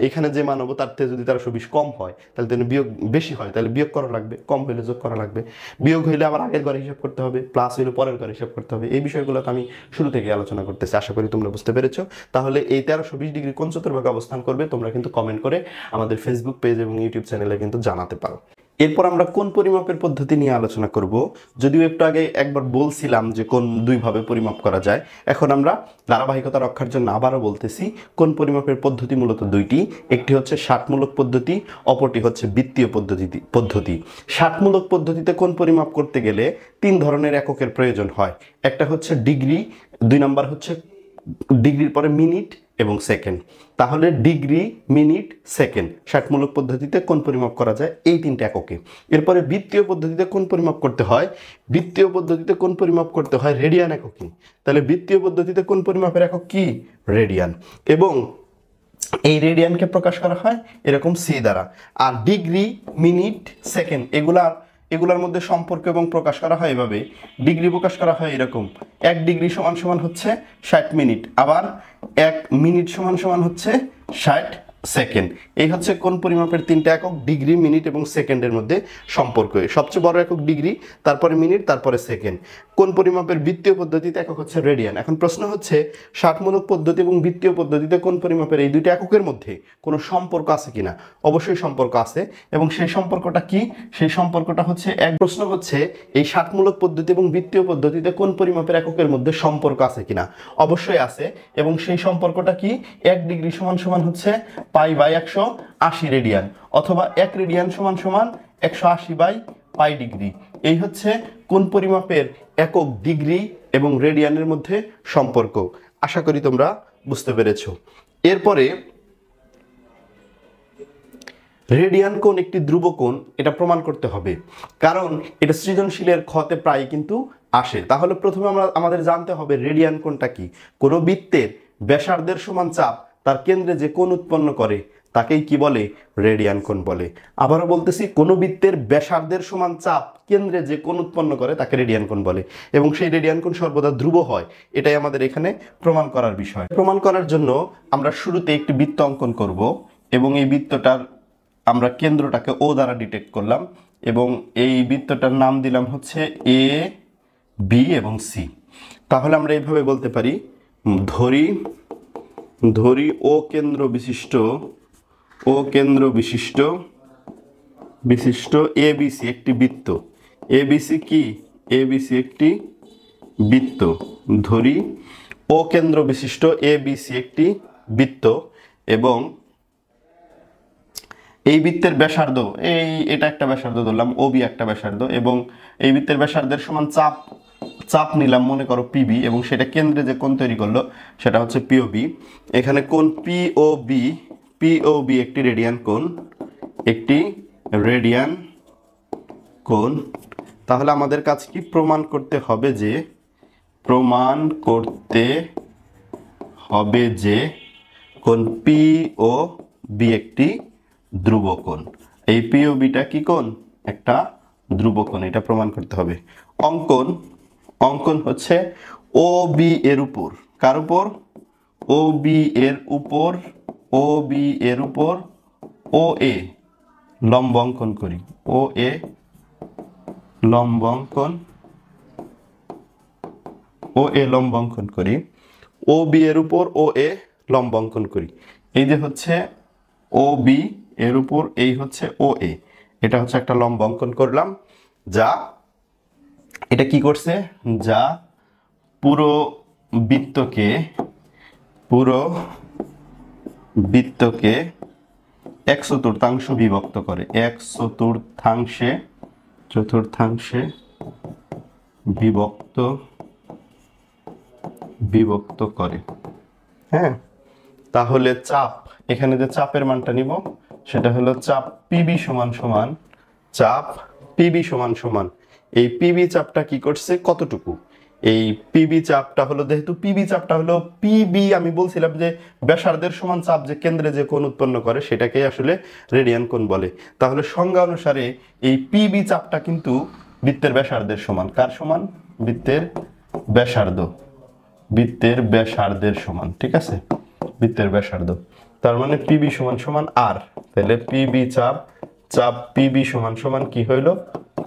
এখানে যে মান হবো তার থেকে যদি 1320 কম হয়, তাহলে বিয়োগ বেশি হয়, তাহলে বিয়োগ করা লাগবে, কম হইলে যোগ করা লাগবে, বিয়োগ হইলে আবার আগের ঘরে হিসাব করতে হবে, প্লাস হইলে পরের ঘরে হিসাব করতে হবে। এই বিষয়গুলো আমি শুরু থেকে আলোচনা করতেছি, আশা করি তোমরা বুঝতে পেরেছো। তাহলে এই 1320 ডিগ্রি কোন চতুর্ভাগে অবস্থান করবে তোমরা কিন্তু কমেন্ট করে আমাদের ফেসবুক পেজ এবং ইউটিউব চ্যানেলে কিন্তু জানাতে পারো। এরপর আমরা কোন পরিমাপের পদ্ধতি নিয়ে আলোচনা করব। যদিও একটু আগে একবার বলছিলাম যে কোন দুইভাবে পরিমাপ করা যায়, এখন আমরা ধারাবাহিকতা রক্ষার জন্য আবারও বলতেছি কোন পরিমাপের পদ্ধতি মূলত দুইটি, একটি হচ্ছে ষাটমূলক পদ্ধতি, অপরটি হচ্ছে বৃত্তীয় পদ্ধতি। ষাটমূলক পদ্ধতিতে কোন পরিমাপ করতে গেলে 3 ধরনের এককের প্রয়োজন হয়। একটা হচ্ছে ডিগ্রি, 2 নাম্বার হচ্ছে ডিগ্রির পরে মিনিট এবং সেকেন্ড। তাহলে ডিগ্রি, মিনিট, সেকেন্ড ষাটমূলক পদ্ধতিতে কোন পরিমাপ করা যায় এই 3টে এককে। এরপরে বৃত্তীয় পদ্ধতিতে কোন পরিমাপ করতে হয়, বৃত্তীয় পদ্ধতিতে কোন পরিমাপ করতে হয় রেডিয়ান এককে। তাহলে বৃত্তীয় পদ্ধতিতে কোন পরিমাপের একক কি, রেডিয়ান, এবং এই রেডিয়ানকে প্রকাশ করা হয় এরকম সি দ্বারা। আর ডিগ্রি, মিনিট, সেকেন্ড এগুলার মধ্যে সম্পর্ক এবং প্রকাশ করা হয় এভাবে। ডিগ্রি প্রকাশ করা হয় এরকম, 1 ডিগ্রি সমান সমান হচ্ছে 60 মিনিট, আবার 1 মিনিট সমান সমান হচ্ছে 60 সেকেন্ড। এই হচ্ছে কোন পরিমাপের 3টে একক, ডিগ্রি, মিনিট এবং সেকেন্ডের মধ্যে সম্পর্ক। সবচেয়ে বড় একক ডিগ্রি, তারপরে মিনিট, তারপরে সেকেন্ড। কোন পরিমাপের বৃত্তীয় পদ্ধতিতে একক হচ্ছে রেডিয়ান। এখন প্রশ্ন হচ্ছে ষাটমূলক পদ্ধতি এবং বৃত্তীয় পদ্ধতিতে কোন পরিমাপের এই দুইটা এককের মধ্যে কোনো সম্পর্ক আছে কিনা। অবশ্যই সম্পর্ক আছে, এবং সেই সম্পর্কটা কি, সেই সম্পর্কটা হচ্ছে প্রশ্ন হচ্ছে এই ষাটমূলক পদ্ধতি এবং বৃত্তীয় পদ্ধতিতে কোন পরিমাপের এককের মধ্যে সম্পর্ক আছে কিনা। অবশ্যই আছে, এবং সেই সম্পর্কটা কি, 1 ডিগ্রি সমান সমান হচ্ছে π/180 রেডিয়ান, অথবা 1 রেডিয়ান সমান সমান 180/π ডিগ্রি। এই হচ্ছে কোন পরিমাপের একক ডিগ্রি এবং রেডিয়ানের মধ্যে সম্পর্ক। আশা করি তোমরা বুঝতে পেরেছো। এরপরে রেডিয়ান কোণ একটি ধ্রুব কোণ, এটা প্রমাণ করতে হবে, কারণ এটা সৃজনশীলের ক্ষতে প্রায় কিন্তু আসে। তাহলে প্রথমে আমাদের জানতে হবে রেডিয়ান কোণটা কি। কোনো বৃত্তের ব্যাসার্ধের সমান চাপ তার কেন্দ্রে যে কোণ উৎপন্ন করে তাকেই কি বলে, রেডিয়ান কোণ বলে। আবারও বলতেছি, কোনো বৃত্তের ব্যাসার্ধের সমান চাপ কেন্দ্রে যে কোণ উৎপন্ন করে তাকে রেডিয়ান কোণ বলে, এবং সেই রেডিয়ান কোণ সর্বদা ধ্রুব হয়। এটাই আমাদের এখানে প্রমাণ করার বিষয়। প্রমাণ করার জন্য আমরা শুরুতে একটি বৃত্ত অঙ্কন করব, এবং এই বৃত্তটার আমরা কেন্দ্রটাকে ও দ্বারা ডিটেক্ট করলাম, এবং এই বৃত্তটার নাম দিলাম হচ্ছে এ, বি এবং সি। তাহলে আমরা এইভাবে বলতে পারি, ধরি ও কেন্দ্র বিশিষ্ট এবিসি একটি বৃত্ত। এবিসি কি, এবিসি একটি বৃত্ত। ধরি ও কেন্দ্র বিশিষ্ট এবিসি একটি বৃত্ত, এবং এই বৃত্তের ব্যাসার্ধ, এটা একটা ব্যাসার্ধ ধরলাম, ওবি একটা ব্যাসার্ধ, এবং এই বৃত্তের ব্যাসার্ধের সমান চাপ নিলাম মনে করো পিবি, এবং সেটা কেন্দ্রে যে কোণ তৈরি করলো সেটা হচ্ছে পিওবি। এখানে কোণ পিওবি একটি রেডিয়ান কোণ। তাহলে আমাদের কাছে কি প্রমাণ করতে হবে যে কোণ পিওবি একটি ধ্রুব কোণ। এই পিওবিটা কি কোণ, একটা ধ্রুব কোণ, এটা প্রমাণ করতে হবে। অঙ্কন হচ্ছে ও বি এর উপর, কার উপর, ও বি এর উপর ও এ লম্ব অঙ্কন করি, ও এ লম্ব অঙ্কন করি, ও বি এর উপর ও এ লম্ব অঙ্কন করি। এই যে হচ্ছে ও বি এর উপর, এই হচ্ছে ও এ, এটা হচ্ছে একটা লম্ব অঙ্কন করলাম, যা এটা কি করছে, যা পুরো বৃত্তকে 1/4 বিভক্ত করে, 1/4 বিভক্ত করে। হ্যাঁ, তাহলে চাপ, এখানে যে চাপের মানটা নিব সেটা হলো চাপ পিবি সমান এই পিবি চাপটা কি করছে, কতটুকু। এই পিবি চাপটা হলো, যেহেতু পিবি চাপটা হলো পিবি, আমি বলছিলাম যে ব্যাসার্ধের সমান চাপ যে কেন্দ্রে যে কোণ উৎপন্ন করে সেটাকেই আসলে রেডিয়ান কোণ বলে। তাহলে সংজ্ঞা অনুসারে এই পিবি চাপটা কিন্তু বৃত্তের ব্যাসার্ধের সমান। কার সমান, বৃত্তের ব্যাসার্ধের সমান, ঠিক আছে, বৃত্তের ব্যাসার্ধ। তার মানে পিবি সমান আর, তাহলে পিবি চাপ পিবি সমান কি হইল,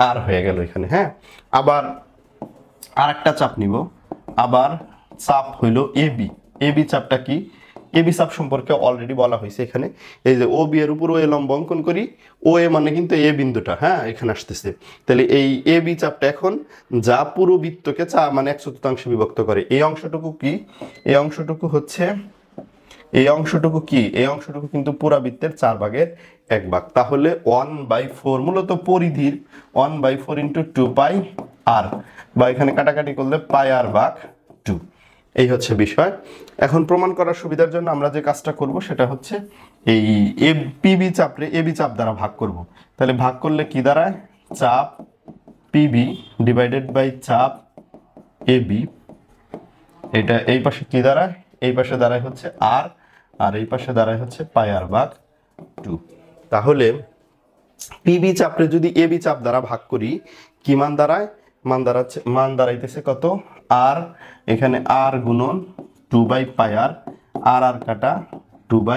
আর হয়ে গেল এখানে। হ্যাঁ, আবার আর একটা চাপ নিব, আবার চাপ হইল এবি চাপটা কি, এবি চাপ সম্পর্কে অলরেডি বলা হয়েছে এখানে। এই যে ও বি এর উপর ও এ লম্ব অঙ্কন করি, ও এ মানে কিন্তু এ বিন্দুটা, হ্যাঁ এখানে আসতেছে। তাহলে এই এ বি চাপটা এখন যা পুরো বৃত্তকে মানে 1/4 বিভক্ত করে, এই অংশটুকু কি, এই অংশটুকু হচ্ছে, এই অংশটুকু কি, এই অংশটুকু কিন্তু পুরা বৃত্তের 4/1 তাহলে 1/4 মূলত পরিধির 1/4 × 2πr, বা এখানে কাটাকাটি করলে πr/2, এই হচ্ছে বিষয়। এখন প্রমাণ করার সুবিধার জন্য আমরা যে কাজটা করব সেটা হচ্ছে এই পিবি চাপরে এবি চাপ দ্বারা ভাগ করব। তাহলে ভাগ করলে কি দাঁড়ায়, চাপ পিবি ডিভাইডেড বাই চাপ এবি, এটা এই পাশে কি দাঁড়ায়, এই পাশে দাঁড়ায় হচ্ছে আর, আর এই পাশে দাঁড়ায় হচ্ছে πr/2। তাহলে পিবি চাপরে যদি এবি চাপ দ্বারা ভাগ করি কি মান দাঁড়ায়, মান দাঁড়াইতেছে কত, আর এখানে আর গুণন 2/πr, আর আর কাটা 2/π।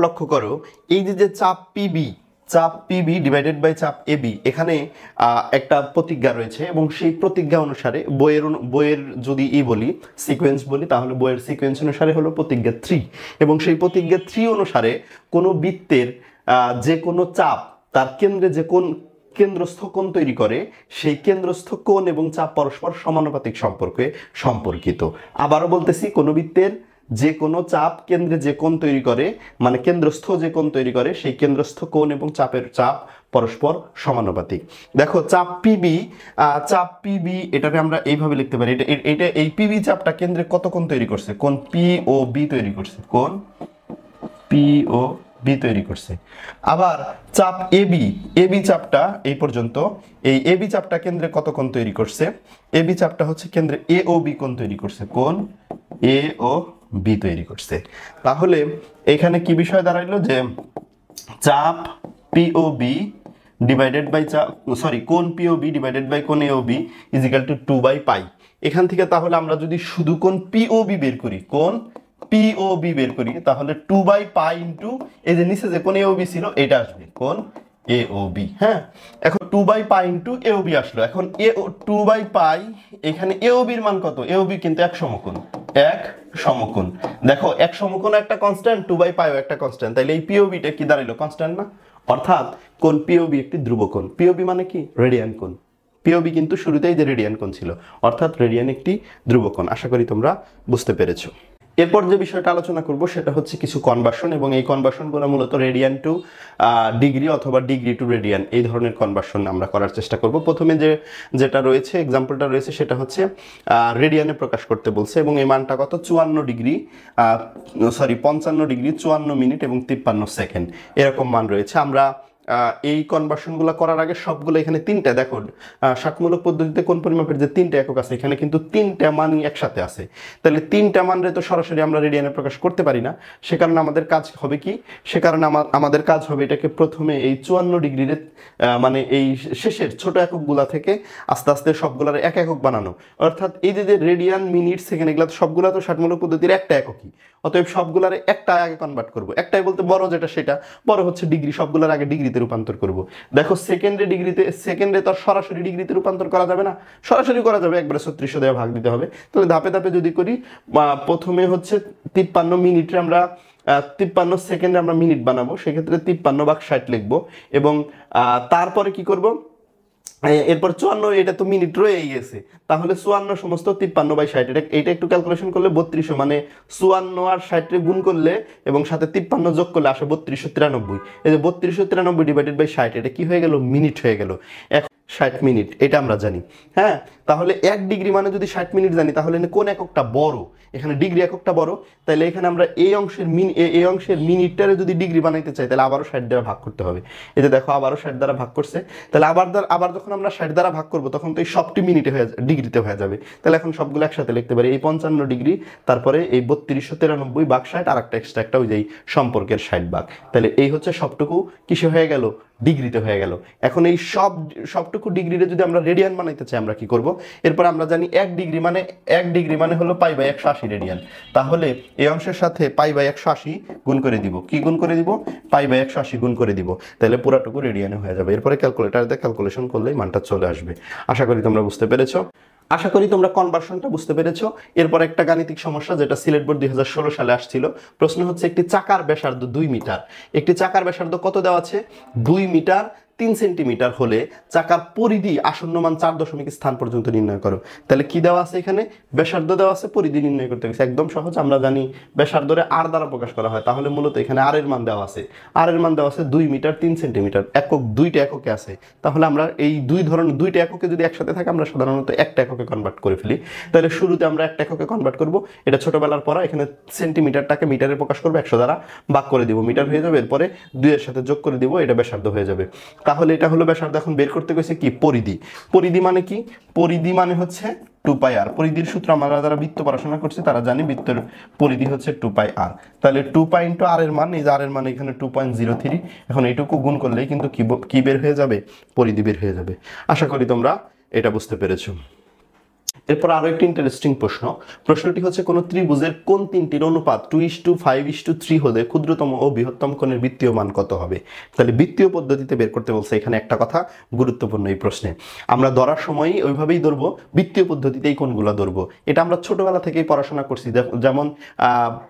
লক্ষ্য করো এই যে চাপ পিবি ডিভাইডেড বাই চাপ এবি, এখানে একটা প্রতিজ্ঞা রয়েছে এবং সেই প্রতিজ্ঞা অনুসারে বইয়ের যদি বলি সিকোয়েন্স বলি, তাহলে বইয়ের সিকোয়েন্স অনুসারে হলো প্রতিজ্ঞা 3, এবং সেই প্রতিজ্ঞা 3 অনুসারে কোনো বৃত্তের যে কোনো চাপ তার কেন্দ্রে যে কোন কেন্দ্রস্থ কোণ তৈরি করে, সেই কেন্দ্রস্থ কোণ এবং চাপ পরস্পর সমানুপাতিক সম্পর্কে সম্পর্কিত। আবারও বলতেছি, কোনো বৃত্তের যে কোনো চাপ কেন্দ্রে যে কোণ তৈরি করে, মানে কেন্দ্রস্থ যে কোণ তৈরি করে, সেই কেন্দ্রস্থ কোণ এবং চাপ পরস্পর সমানুপাতিক। দেখো চাপ পিবি এটাকে আমরা এইভাবে লিখতে পারি, এটা এই পিবি চাপটা কেন্দ্রে কত কোণ তৈরি করছে, কোণ পি ও বি তৈরি করছে, কোণ পি ও বি তৈরি করছে। আবার চাপ এবি চাপটা এই পর্যন্ত, এই এবি চাপটা কেন্দ্রে কত কোণ তৈরি করছে, এবি চাপটা হচ্ছে কেন্দ্রে এ ও বি কোণ তৈরি করছে, কোণ এ ও বি তৈরি করছে। তাহলে এখানে কি বিষয় দাঁড়াইলো, যে চাপ P O B divided by কোণ P O B divided by কোণ A O B is equal to 2/π। এখান থেকে তাহলে আমরা যদি শুধু কোণ পি ও বি বের করি, কোণ পি ও বি বের করি, তাহলে 2/π ইন্টু এই যে নিচে যে কোণ এ ও বি ছিল এটা আসবে, কোণ এ ও বি। হ্যাঁ, এখন 2/π ইন্টু এ ও বি আসলো। এখন 2/π, এখানে এ ও বির মান কত, এ ও বি কিন্তু এক সমকোণ, দেখো এক সমকোণ একটা কনস্ট্যান্ট, 2/π ও একটা কনস্ট্যান্ট, তাহলে এই পি ও বিটা কি দাঁড়াইলো, কনস্ট্যান্ট না, অর্থাৎ কোণ পি ও বি একটি ধ্রুব কোণ। পি ও বি মানে কি, রেডিয়ান কোণ। পি ও বি কিন্তু শুরুতেই যে রেডিয়ান কোণ ছিল, অর্থাৎ রেডিয়ান একটি ধ্রুব কোণ। আশা করি তোমরা বুঝতে পেরেছো। এরপর যে বিষয়টা আলোচনা করব সেটা হচ্ছে কিছু কনভার্সন, এবং এই কনভার্সনগুলো মূলত রেডিয়ান টু ডিগ্রি অথবা ডিগ্রি টু রেডিয়ান, এই ধরনের কনভার্সন আমরা করার চেষ্টা করব। প্রথমে যেটা রয়েছে এক্সাম্পলটা রয়েছে সেটা হচ্ছে রেডিয়ানে প্রকাশ করতে বলছে, এবং এই মানটা কত, 55 ডিগ্রি 54 মিনিট এবং 53 সেকেন্ড, এরকম মান রয়েছে। আমরা এই কনভার্সনগুলো করার আগে সবগুলো এখানে তিনটা, দেখো ষাটমূলক পদ্ধতিতে কোণ পরিমাপের যে তিনটা একক আছে, এখানে কিন্তু তিনটা মানই একসাথে আছে। তাহলে তিনটা মানরে তো সরাসরি আমরা রেডিয়ানে প্রকাশ করতে পারি না, সে কারণে আমাদের কাজ হবে কি, সে কারণে আমাদের কাজ হবে এটাকে প্রথমে এই 54 ডিগ্রির মানে এই শেষের ছোট এককগুলা থেকে আস্তে আস্তে সবগুলার এক একক বানানো। অর্থাৎ এই যে রেডিয়ান, মিনিট, সেকেন্ড, এগুলো তো সবগুলা তো ষাটমূলক পদ্ধতির একটা এককই, অতএব সবগুলারে একটা আগে কনভার্ট করব। একটাই বলতে বড় যেটা সেটা, বড় হচ্ছে ডিগ্রি, সবগুলার আগে ডিগ্রিতে রূপান্তর করব। দেখো সেকেন্ডে তো সরাসরি ডিগ্রিতে রূপান্তর করা যাবে না, সরাসরি করা যাবে একবারে 3600 দিয়ে ভাগ দিতে হবে। তাহলে ধাপে ধাপে যদি করি, প্রথমে হচ্ছে 53 মিনিটে আমরা 53 সেকেন্ডে আমরা মিনিট বানাবো, সেক্ষেত্রে 53/60 লিখবো, এবং তারপরে কি করব, এরপর 54, এটা তো মিনিট রয়েই গেছে, তাহলে 54 সমস্ত 53/60, এটা একটু ক্যালকুলেশন করলে 3200, মানে 54 আর 60 গুণ করলে এবং সাথে 53 যোগ করলে আসে 3293। এই যে 3293 ডিভাইডেড বাই 60, এটা কি হয়ে গেল, মিনিট হয়ে গেল। 60 মিনিট, এটা আমরা জানি। হ্যাঁ, তাহলে 1 ডিগ্রি মানে যদি 60 মিনিট জানি, তাহলে কোন এককটা বড়, এখানে ডিগ্রি এককটা বড়, তাহলে এখানে আমরা এই অংশের মিনিটটারে যদি ডিগ্রি বানাইতে চাই, তাহলে আবারও 60 দ্বারা ভাগ করতে হবে। এই যে দেখো আবারও 60 দ্বারা ভাগ করছে, তাহলে আবার যখন আমরা 60 দ্বারা ভাগ করব, তখন তো এই সবটি মিনিটে ডিগ্রিতে হয়ে যাবে। তাহলে এখন সবগুলো একসাথে লিখতে পারি, এই 55 ডিগ্রি, তারপরে এই 3293/60, আর একটা এক্সট্রা একটা ওই যে সম্পর্কের 60 ভাগ। তাহলে এই হচ্ছে সবটুকু কিসে হয়ে গেল, ডিগ্রিতে হয়ে গেল। এখন এই সবটুকু ডিগ্রিতে যদি আমরা রেডিয়ান বানাইতে চাই, আমরা কি করব, এরপর আমরা জানি 1 ডিগ্রি মানে হলো π/180 রেডিয়ান। তাহলে এই অংশের সাথে π/180 গুণ করে দিব, কি গুণ করে দিব, π/180 গুণ করে দিব, তাহলে পুরাটুকু রেডিয়ানে হয়ে যাবে। এরপরে ক্যালকুলেটর দিয়ে ক্যালকুলেশন করলেই মানটা চলে আসবে। আশা করি তোমরা বুঝতে পেরেছো। আশা করি তোমরা কনভার্সনটা বুঝতে পেরেছো। এরপর একটা গাণিতিক সমস্যা যেটা সিলেট বোর্ড 2016 সালে আসছিল। প্রশ্ন হচ্ছে একটি চাকার ব্যাসার্ধ 2 মিটার। একটি চাকার ব্যাসার্ধ কত দেওয়া আছে? 2 মিটার 3 সেন্টিমিটার হলে চাকার পরিধি আসন্ন মান 4 দশমিক স্থান পর্যন্ত নির্ণয় করো। তাহলে কি দেওয়া আছে এখানে? ব্যাসার্ধ দেওয়া আছে, পরিধি নির্ণয় করতে গেছে। একদম সহজ, আমরা জানি ব্যাসার্ধরে আর দ্বারা প্রকাশ করা হয়। তাহলে মূলত এখানে আর এর মান দেওয়া আছে। আর এর মান দেওয়া আছে 2 মিটার 3 সেন্টিমিটার। একক দুইটা এককে আছে। তাহলে আমরা এই দুইটা এককে যদি একসাথে থাকে আমরা সাধারণত একটা এককে কনভার্ট করে ফেলি। তাহলে শুরুতে আমরা একটা এককে কনভার্ট করব। এটা ছোটবেলার পড়া। এখানে সেন্টিমিটারটাকে মিটারে প্রকাশ করব, 100 দ্বারা ভাগ করে দিব, মিটার হয়ে যাবে। এরপরে 2 এর সাথে যোগ করে দিব, এটা ব্যাসার্ধ হয়ে যাবে। তাহলে এটা হলো ব্যাসার্ধ। এখন বের করতে গেছে কি? পরিধি। পরিধি মানে কি? পরিধি মানে হচ্ছে 2πr। পরিধির সূত্র আমরা যারা বৃত্ত পড়াশোনা করছি তারা জানি বৃত্তের পরিধি হচ্ছে 2πr। তাহলে 2π ইন্টু আর এর মান, এই যে আর এর মান এখানে 2.03। এখন এইটুকু গুণ করলেই কিন্তু কি বের হয়ে যাবে? পরিধি বের হয়ে যাবে। আশা করি তোমরা এটা বুঝতে পেরেছো। এরপর আরো একটি ইন্টারেস্টিং প্রশ্ন। প্রশ্নটি হচ্ছে কোন ত্রিভুজের কোন তিনটির অনুপাত 2:5:3 হলে ক্ষুদ্রতম ও বৃহত্তম কোণের বৃত্তীয় মান কত হবে? তাহলে বৃত্তীয় পদ্ধতিতে বের করতে বলছে। এখানে একটা কথা গুরুত্বপূর্ণ এই প্রশ্নে, আমরা ধরার সময়ই ওইভাবেই ধরবো, বৃত্তীয় পদ্ধতিতেই কোণগুলো ধরবো। এটা আমরা ছোটবেলা থেকেই পড়াশোনা করছি। যেমন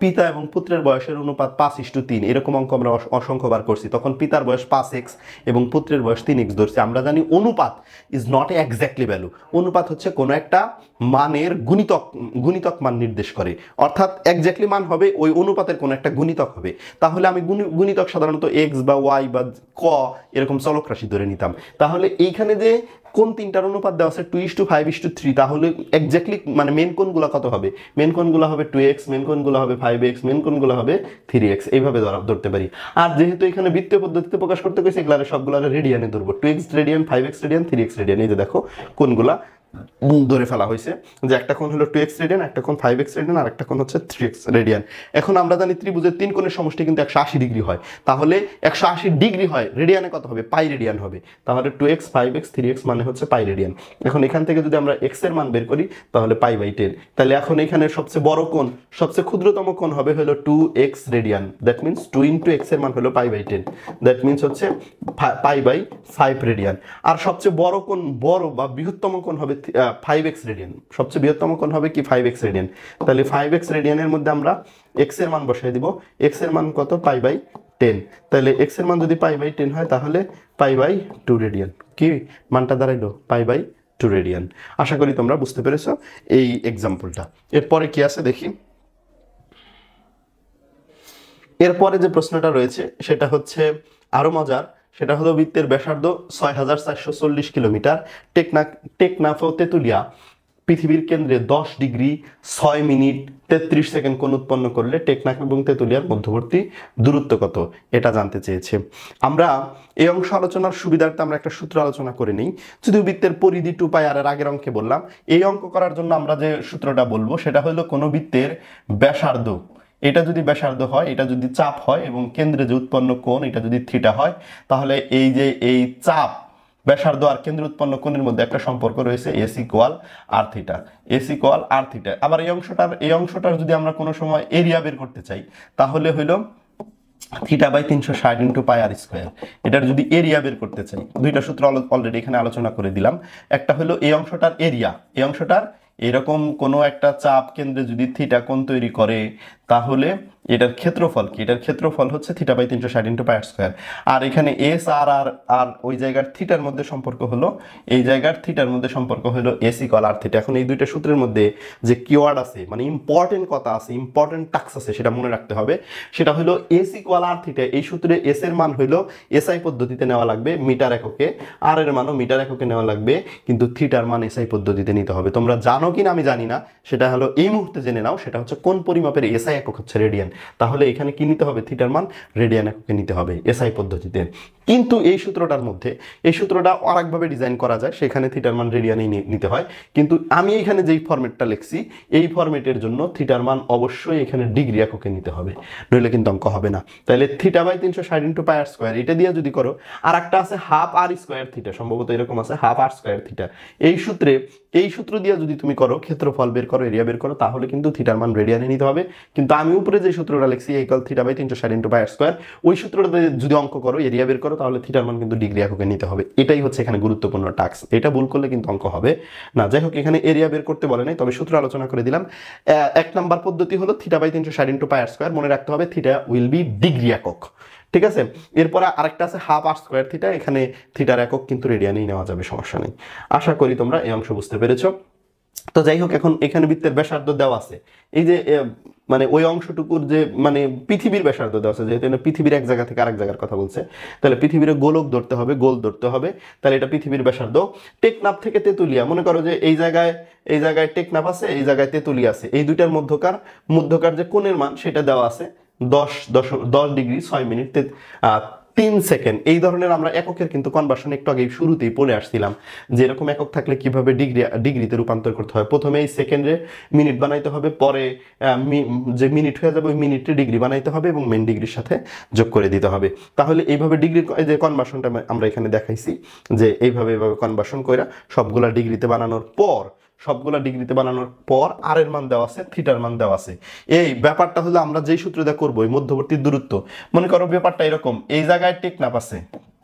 পিতা এবং পুত্রের বয়সের অনুপাত 5:3, এরকম অঙ্ক আমরা অসংখ্যবার করছি। তখন পিতার বয়স 5x এবং পুত্রের বয়স 3x ধরছি। আমরা জানি অনুপাত is not a exactly value. অনুপাত হচ্ছে কোনো একটা মানের গুণিতক মান নির্দেশ করে, অর্থাৎ এক্স্যাক্টলি মান হবে ওই অনুপাতের কোন একটা গুণিতক হবে। তাহলে আমি গুণিতক সাধারণত এক্স বা ওয়াই বা ক এরকম চলক রাশি ধরে নিতাম। তাহলে এইখানে যে কোন তিনটার অনুপাত দেওয়া আছে 2:5:3, তাহলে এক্স্যাক্টলি মানে মেন কোণগুলো কত হবে? মেন কোণগুলো হবে 2x, মেন কোণগুলো হবে 5x, মেন কোণগুলো হবে 3x। এইভাবে ধরতে পারি। আর যেহেতু এখানে বৃত্তীয় পদ্ধতিতে প্রকাশ করতে গেছে, এগুলো সবগুলো রেডিয়ানে ধরবো। 2x radian, 5x radian, 3x radian. এই যে দেখো কোণগুলা ধরে ফেলা হয়েছে যে একটা কোণ হলো 2x রেডিয়ান, একটা কোণ 5x রেডিয়ান, আর একটা কোণ হচ্ছে 3x রেডিয়ান। এখন আমরা জানি ত্রিভুজের তিন কোণের সমষ্টি কিন্তু 180 ডিগ্রি হয়। তাহলে 180 ডিগ্রি হয়, রেডিয়ানে কত হবে? পাই রেডিয়ান হবে। তাহলে 2x 5x 3x মানে হচ্ছে পাই রেডিয়ান। এখন এখান থেকে যদি আমরা x এর মান বের করি তাহলে π/10। তাহলে এখন এখানে সবচেয়ে বড় কোণ, সবচেয়ে ক্ষুদ্রতম কোণ হবে হলো 2x radian. That means 2 × x এর মান হলো π/10। দ্যাট মিন্স হচ্ছে π/5 রেডিয়ান। আর সবচেয়ে বড় কোণ, বড় বা বৃহত্তম কোণ হবে 5x রেডিয়ান। সবচেয়ে বৃহত্তম কোণ হবে কি? 5x radian. তাহলে 5x রেডিয়ানের মধ্যে আমরা x এর মান বসাই দিব। x এর মান কত? π/10। তাহলে x এর মান যদি π/10 হয় তাহলে π/2 রেডিয়ান। কি মানটা দাঁড়াইলো? π/2 রেডিয়ান। আশা করি তোমরা বুঝতে পেরেছো এই এক্সাম্পলটা। এরপরে কি আছে দেখি। এরপরে যে প্রশ্নটা রয়েছে সেটা হচ্ছে আরো মজার। সেটা হলো বৃত্তের ব্যাসার্ধ 6440 কিলোমিটার। টেকনাফ ও তেতুলিয়া পৃথিবীর কেন্দ্রে 10 ডিগ্রি 6 মিনিট 33 সেকেন্ড কোণ উৎপন্ন করলে টেকনাফ এবং তেতুলিয়ার মধ্যবর্তী দূরত্ব কত? এটা জানতে চেয়েছে। আমরা এই অংশ আলোচনার সুবিধার্থে আমরা একটা সূত্র আলোচনা করে নিই। যদিও বৃত্তের পরিধি 2πr এর আগের অঙ্কে বললাম, এই অঙ্ক করার জন্য আমরা যে সূত্রটা বলবো সেটা হলো কোনো বৃত্তের ব্যাসার্ধ, এটা যদি ব্যাসার্ধ হয়, এটা যদি চাপ হয় এবং কেন্দ্রে যে উৎপন্ন কোণ এটা যদি থিটা হয়, তাহলে এই যে এই চাপ, ব্যাসার্ধ আর কেন্দ্রে উৎপন্ন কোণের মধ্যে একটা সম্পর্ক রয়েছে S = r theta. S = r theta. আবার এই অংশটার যদি আমরা কোনো সময় এরিয়া বের করতে চাই তাহলে হইলো θ/360 × πr²। এটার যদি এরিয়া বের করতে চাই, দুইটা সূত্র অলরেডি এখানে আলোচনা করে দিলাম। একটা হলো এই অংশটার এরিয়া, এই অংশটার এরকম কোনো একটা চাপ কেন্দ্রে যদি থিটা কোণ তৈরি করে তাহলে এটার ক্ষেত্রফল কি? এটার ক্ষেত্রফল হচ্ছে θ/360 × πr²। আর এখানে S আর ওই জায়গার থিটার মধ্যে সম্পর্ক হলো, এই জায়গার থিটার মধ্যে সম্পর্ক হলো S = r থিটা। এখন এই দুইটা সূত্রের মধ্যে যে কিওয়ার্ড আছে, মানে ইম্পর্টেন্ট কথা আছে, ইম্পর্টেন্ট টাস্ক আছে, সেটা মনে রাখতে হবে। সেটা হলো S = r থিটা। এই সূত্রে S এর মান হলো SI পদ্ধতিতে নেওয়া লাগবে মিটার এককে, আর এর মানও মিটার এককে নেওয়া লাগবে, কিন্তু থিটার মান SI পদ্ধতিতে নিতে হবে। তোমরা জানো কিনা আমি জানি না, সেটা হলো এই মুহূর্তে জেনে নাও। সেটা হচ্ছে কোন পরিমাপের SI একক হচ্ছে রেডিয়ান। তাহলে এখানে কি নিতে হবে? থিটার মান রেডিয়ান এককে নিতে হবে SI পদ্ধতিতে। কিন্তু এই সূত্রটার মধ্যে, এই সূত্রটা আরেকভাবে ডিজাইন করা যায়, সেখানে থিটার মান রেডিয়ানেই নিতে হয়। কিন্তু আমি এখানে যেই ফরম্যাটটা লিখছি, এই ফরম্যাটের জন্য থিটার মান অবশ্যই এখানে ডিগ্রি এককে নিতে হবে, নইলে কিন্তু অঙ্ক হবে না। তাহলে θ/360 × πr², এটা দিয়ে যদি করো, আর একটা আছে 1/2 r² থিটা, সম্ভবত এরকম আছে 1/2 r² থিটা। এই সূত্রে এই সূত্র দিয়ে যদি তুমি করো ক্ষেত্রফল বের করো এরিয়া বের করো তাহলে কিন্তু থিটার মান রেডিয়ানে নিতে হবে। কিন্তু আমি উপরে যে সূত্রটা লিখছি a=θ/360 ওই সূত্রটাতে যদি অঙ্ক করো এরিয়া বের করো তাহলে থিটার মান কিন্তু ডিগ্রি এককে নিতে হবে। এটাই হচ্ছে এখানে গুরুত্বপূর্ণ টাস্ক, এটা ভুল করলে কিন্তু অঙ্ক হবে না। যাই হোক এখানে এরিয়া বের করতে বলে নাই, তবে সূত্র আলোচনা করে দিলাম। এক নাম্বার পদ্ধতি হলো θ/360 মনে রাখতে হবে থিটা উইল বি ডিগ্রি একক, ঠিক আছে। এরপর আরেকটা আছে হাফ r স্কয়ার থিটা, এখানে থিটার একক কিন্তু রেডিয়ানেই নেওয়া যাবে, সমস্যা নেই। আশা করি তোমরা এই অংশ বুঝতে পেরেছো। তো যাই হোক এখন এখানে বৃত্তের ব্যাসার্ধ দেওয়া আছে, এই যে মানে ওই অংশটুকুর যে মানে পৃথিবীর ব্যাসার্ধ দেওয়া আছে, যেহেতু পৃথিবীর এক জায়গা থেকে আরেক জায়গার কথা বলছে, তাহলে পৃথিবীর গোলক ধরতে হবে, গোল ধরতে হবে, তাহলে এটা পৃথিবীর ব্যাসার্ধ। টেকনাফ থেকে তেতুলিয়া, মনে করো যে এই জায়গায় টেকনাফ আছে, এই জায়গায় তেতুলিয়া আছে, এই দুইটার মধ্যকার যে কোণের মান সেটা দেওয়া আছে 10 ডিগ্রি 6 মিনিট 3 সেকেন্ড। এই ধরনের আমরা এককের কিন্তু কনভার্সন একটু আগে শুরুতেই পড়ে আসছিলাম যে এরকম একক থাকলে কিভাবে ডিগ্রিতে রূপান্তর করতে হয়। প্রথমে এই সেকেন্ডে মিনিট বানাইতে হবে, পরে যে মিনিট হয়ে যাবে ওই মিনিটে ডিগ্রি বানাইতে হবে এবং মেন ডিগ্রির সাথে যোগ করে দিতে হবে। তাহলে এইভাবে ডিগ্রির যে কনভার্সনটা আমরা এখানে দেখাইছি যে এইভাবে কনভার্সন করে সবগুলা ডিগ্রিতে বানানোর পর আর এর মান দেওয়া আছে, থিটার মান দেওয়া আছে। এই ব্যাপারটা হলো আমরা যেই সূত্র দিয়ে করবো এই মধ্যবর্তী দূরত্ব, মনে করো ব্যাপারটা এরকম, এই জায়গায় টেকনাফ আছে,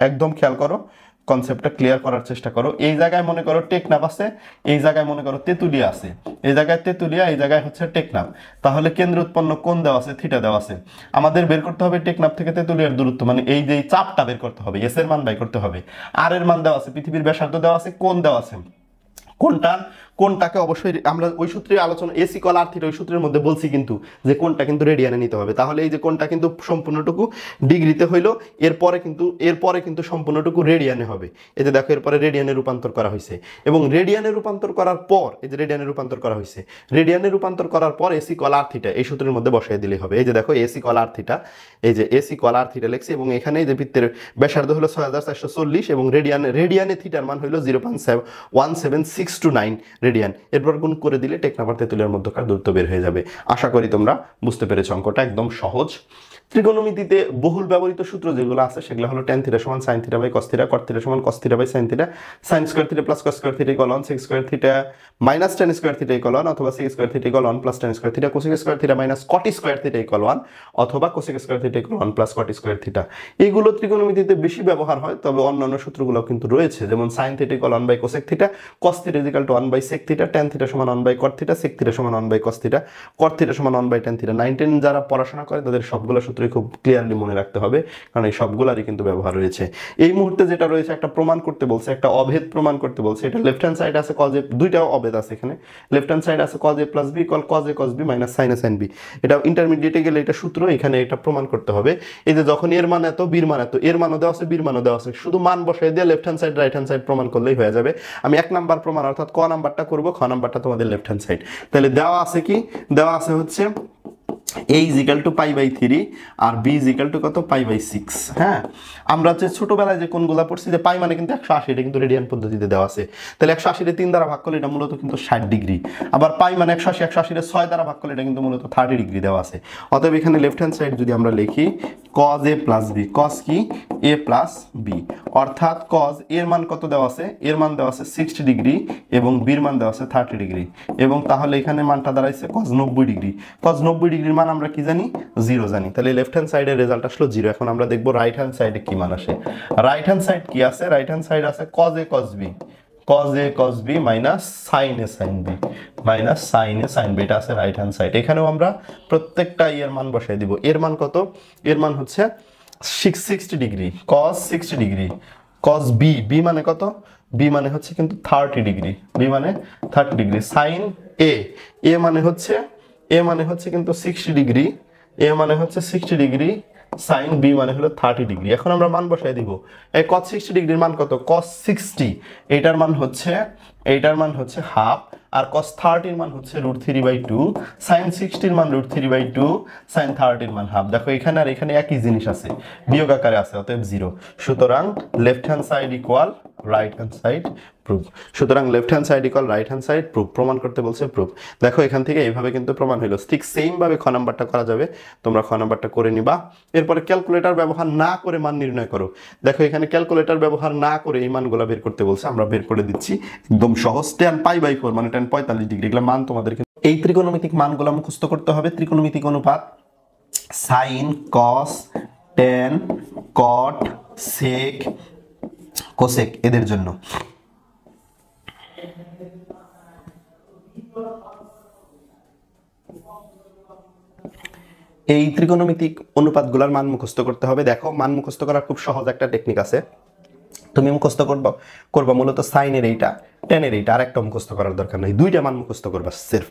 একদম খেয়াল করো, কনসেপ্টটা ক্লিয়ার করার চেষ্টা করো। এই জায়গায় মনে করো টেকনাফ আছে, এই জায়গায় মনে করো তেতুলিয়া আছে, এই জায়গায় তেতুলিয়া, এই জায়গায় হচ্ছে টেকনাফ। তাহলে কেন্দ্র উৎপন্ন কোণ দেওয়া আছে, থিটা দেওয়া আছে। আমাদের বের করতে হবে টেকনাফ থেকে তেতুলিয়ার দূরত্ব, মানে এই যে চাপটা বের করতে হবে, এস এর মান বাই করতে হবে, আর এর মান দেওয়া আছে, পৃথিবীর ব্যাসার্ধ দেওয়া আছে, কোণ দেওয়া আছে। কোনটাকে অবশ্যই আমরা ওই সূত্রের আলোচনা এসি কল আর থিটা ওই সূত্রের মধ্যে বলছি কিন্তু যে কোনটা কিন্তু রেডিয়ানে নিতে হবে। তাহলে এই যে কোনটা কিন্তু সম্পূর্ণটুকু ডিগ্রিতে হইলো, এরপরে কিন্তু সম্পূর্ণটুকু রেডিয়ানে হবে। এই যে দেখো এরপরে রেডিয়ানে রূপান্তর করা হয়েছে, এবং রেডিয়ানে রূপান্তর করার পর এই যে রেডিয়ানে রূপান্তর করা হয়েছে, রেডিয়ানে রূপান্তর করার পর এসি কল আর থিটা এই সূত্রের মধ্যে বসাই দিলেই হবে। এই যে দেখো এসি কল আর থিটা, এই যে এসি কল আর থিটা লিখছি, এবং এখানে এই যে বৃত্তের ব্যাসার্ধ হলো 6440 এবং রেডিয়ানে থিটার মান হলো 0.17629 রেডিয়ান। এরপর গুণ করে দিলে টেকনাফ আর তেতুলিয়ার মধ্যকার দূরত্ব বের হয়ে যাবে। আশা করি তোমরা বুঝতে পেরেছো, অঙ্কটা একদম সহজ। ত্রিকোণমিতিতে বহুল ব্যবহৃত সূত্র যেগুলো আছে সেগুলো হলো tan θ = sin θ / cos θ, cot θ = cos θ / sin θ, sin square θ + cos square θ = sec square θ - tan square θ = অথবা sec square θ = tan square θ, cosec square θ - cot square θ = অথবা cosec স্কয়ার θ = cot স্কয়ার θ। এগুলো ত্রিকোণমিতিতে বেশি ব্যবহার হয়, তবে অন্যান্য সূত্রগুলো কিন্তু রয়েছে, যেমন sin θ = 1/cosec θ, cos θ = 1/sec θ, tan θ = 1/cot θ, sec θ = 1/cos θ, cot θ = 1/tan θ। 9-10 যারা পড়াশোনা করে তাদের সবগুলো সূত্রই খুব ক্লিয়ারলি মনে রাখতে হবে, কারণ এই সবগুলারই কিন্তু ব্যবহার রয়েছে। এই মুহূর্তে যেটা রয়েছে একটা প্রমাণ করতে বলছে, একটা অভেদ প্রমাণ করতে বলছে। এটা লেফট হ্যান্ড সাইড আছে cos a, দুইটা অভেদ আছে এখানে। লেফট হ্যান্ড সাইড আছে cos a + b cos a cos b - sin a sin b। এটা ইন্টারমিডিয়েটে গেলে এটা সূত্র, এখানে এটা প্রমাণ করতে হবে। এই যে যখন এর মান এত, বির মান এত, এর মানও দেওয়া আছে, বির মানও দেওয়া আছে, শুধু মান বসাই দিয়ে left hand side right hand side প্রমাণ করলেই হয়ে যাবে। আমি 1 নাম্বার প্রমাণ অর্থাৎ ক নাম্বারটা করব, খ নাম্বারটা তোমাদের লেফট হ্যান্ড সাইড। তাহলে দেওয়া আছে কি, দেওয়া আছে হচ্ছে a = π/3 আর b = কত π/6। হ্যাঁ, আমরা যে ছোটবেলায় যে কোণগুলো পড়ছি যে পাই মানে কিন্তু 180, এটা কিন্তু রেডিয়ান পদ্ধতিতে দেওয়া আছে। তাহলে 180 রে 3 দ্বারা ভাগ করলে এটা মূলত কিন্তু 60 ডিগ্রি। আবার পাই মানে 180 রে 6 দ্বারা ভাগ করলে এটা কিন্তু মূলত 30 ডিগ্রি দেওয়া আছে। অতএব এখানে লেফট হ্যান্ড সাইড যদি আমরা লিখি cos a + b, cos কি a + b, অর্থাৎ cos এর মান কত দেওয়া আছে, এর মান দেওয়া আছে 60 ডিগ্রি এবং b এর মান দেওয়া আছে 30 ডিগ্রি, এবং তাহলে এখানে মানটা দাঁড়াইছে cos 90 ডিগ্রি। cos 90 ডিগ্রির মান আমরা কি জানি, 0 জানি। তাহলে লেফট হ্যান্ড সাইডের রেজাল্ট আসলো 0। এখন আমরা দেখব রাইট হ্যান্ড সাইডে কি মান আসে। রাইট হ্যান্ড সাইড কি আছে, রাইট হ্যান্ড সাইড আছে cos a cos b, cos a cos b sin a sin b, sin a sin b, এটা আছে রাইট হ্যান্ড সাইড। এখানেও আমরা প্রত্যেকটা এর মান বসাই দিব। এর মান কত, এর মান হচ্ছে 60 degree, cos 60 degree, cos b, b মানে কত, b মানে হচ্ছে কিন্তু 30 ডিগ্রি, b মানে 30 ডিগ্রি, sin a, a মানে হচ্ছে কিন্তু 60 ডিগ্রি, a মানে হচ্ছে 60 ডিগ্রি, sin b মানে হলো 30 ডিগ্রি। এখন আমরা মান বসাই দিব। এই cos 60 ডিগ্রির মান কত, cos 60 এইটার মান হচ্ছে হাফ, আর cos 30 এর মান হচ্ছে √3/2, sin 60 এর মান √3/2, sin 30 এর মান হাফ। দেখো এখানে আর এখানে একই জিনিস আছে, বিয়োগ আকারে আছে, অতএব 0। সুতরাং left hand side equal right hand side proof. সুতরাং left hand side equal right hand side proof, প্রমাণ করতে বলছে প্রুফ। দেখো এখান থেকে এইভাবে কিন্তু প্রমাণ হলো। ঠিক সেম ভাবে খ নাম্বারটা করা যাবে, তোমরা খ নাম্বারটা করে নিবা। এরপরে ক্যালকুলেটর ব্যবহার না করে মান নির্ণয় করো। দেখো এখানে ক্যালকুলেটর ব্যবহার না করে এই মানগুলো বের করতে বলছে, আমরা বের করে দিচ্ছি, একদম সহজ। tan π/4 মানে tan 45 ডিগ্রি, এগুলো মান তোমাদের এই ত্রিকোণমিতিক মানগুলো মুখস্থ করতে হবে। ত্রিকোণমিতিক অনুপাত সাইন, কস, tan, cot, sec, cosec এদের জন্য। এই ত্রিকোণমিতিক অনুপাতগুলোর মান মুখস্থ করতে হবে। দেখো মান মুখস্থ করার খুব সহজ একটা টেকনিক আছে। তুমি মুখস্থ করবা মূলত সাইনের এইটা, টেনের এইটা, আর একটা মুখস্থ করার দরকার নাই, দুইটা মান মুখস্থ করবা সির্ফ,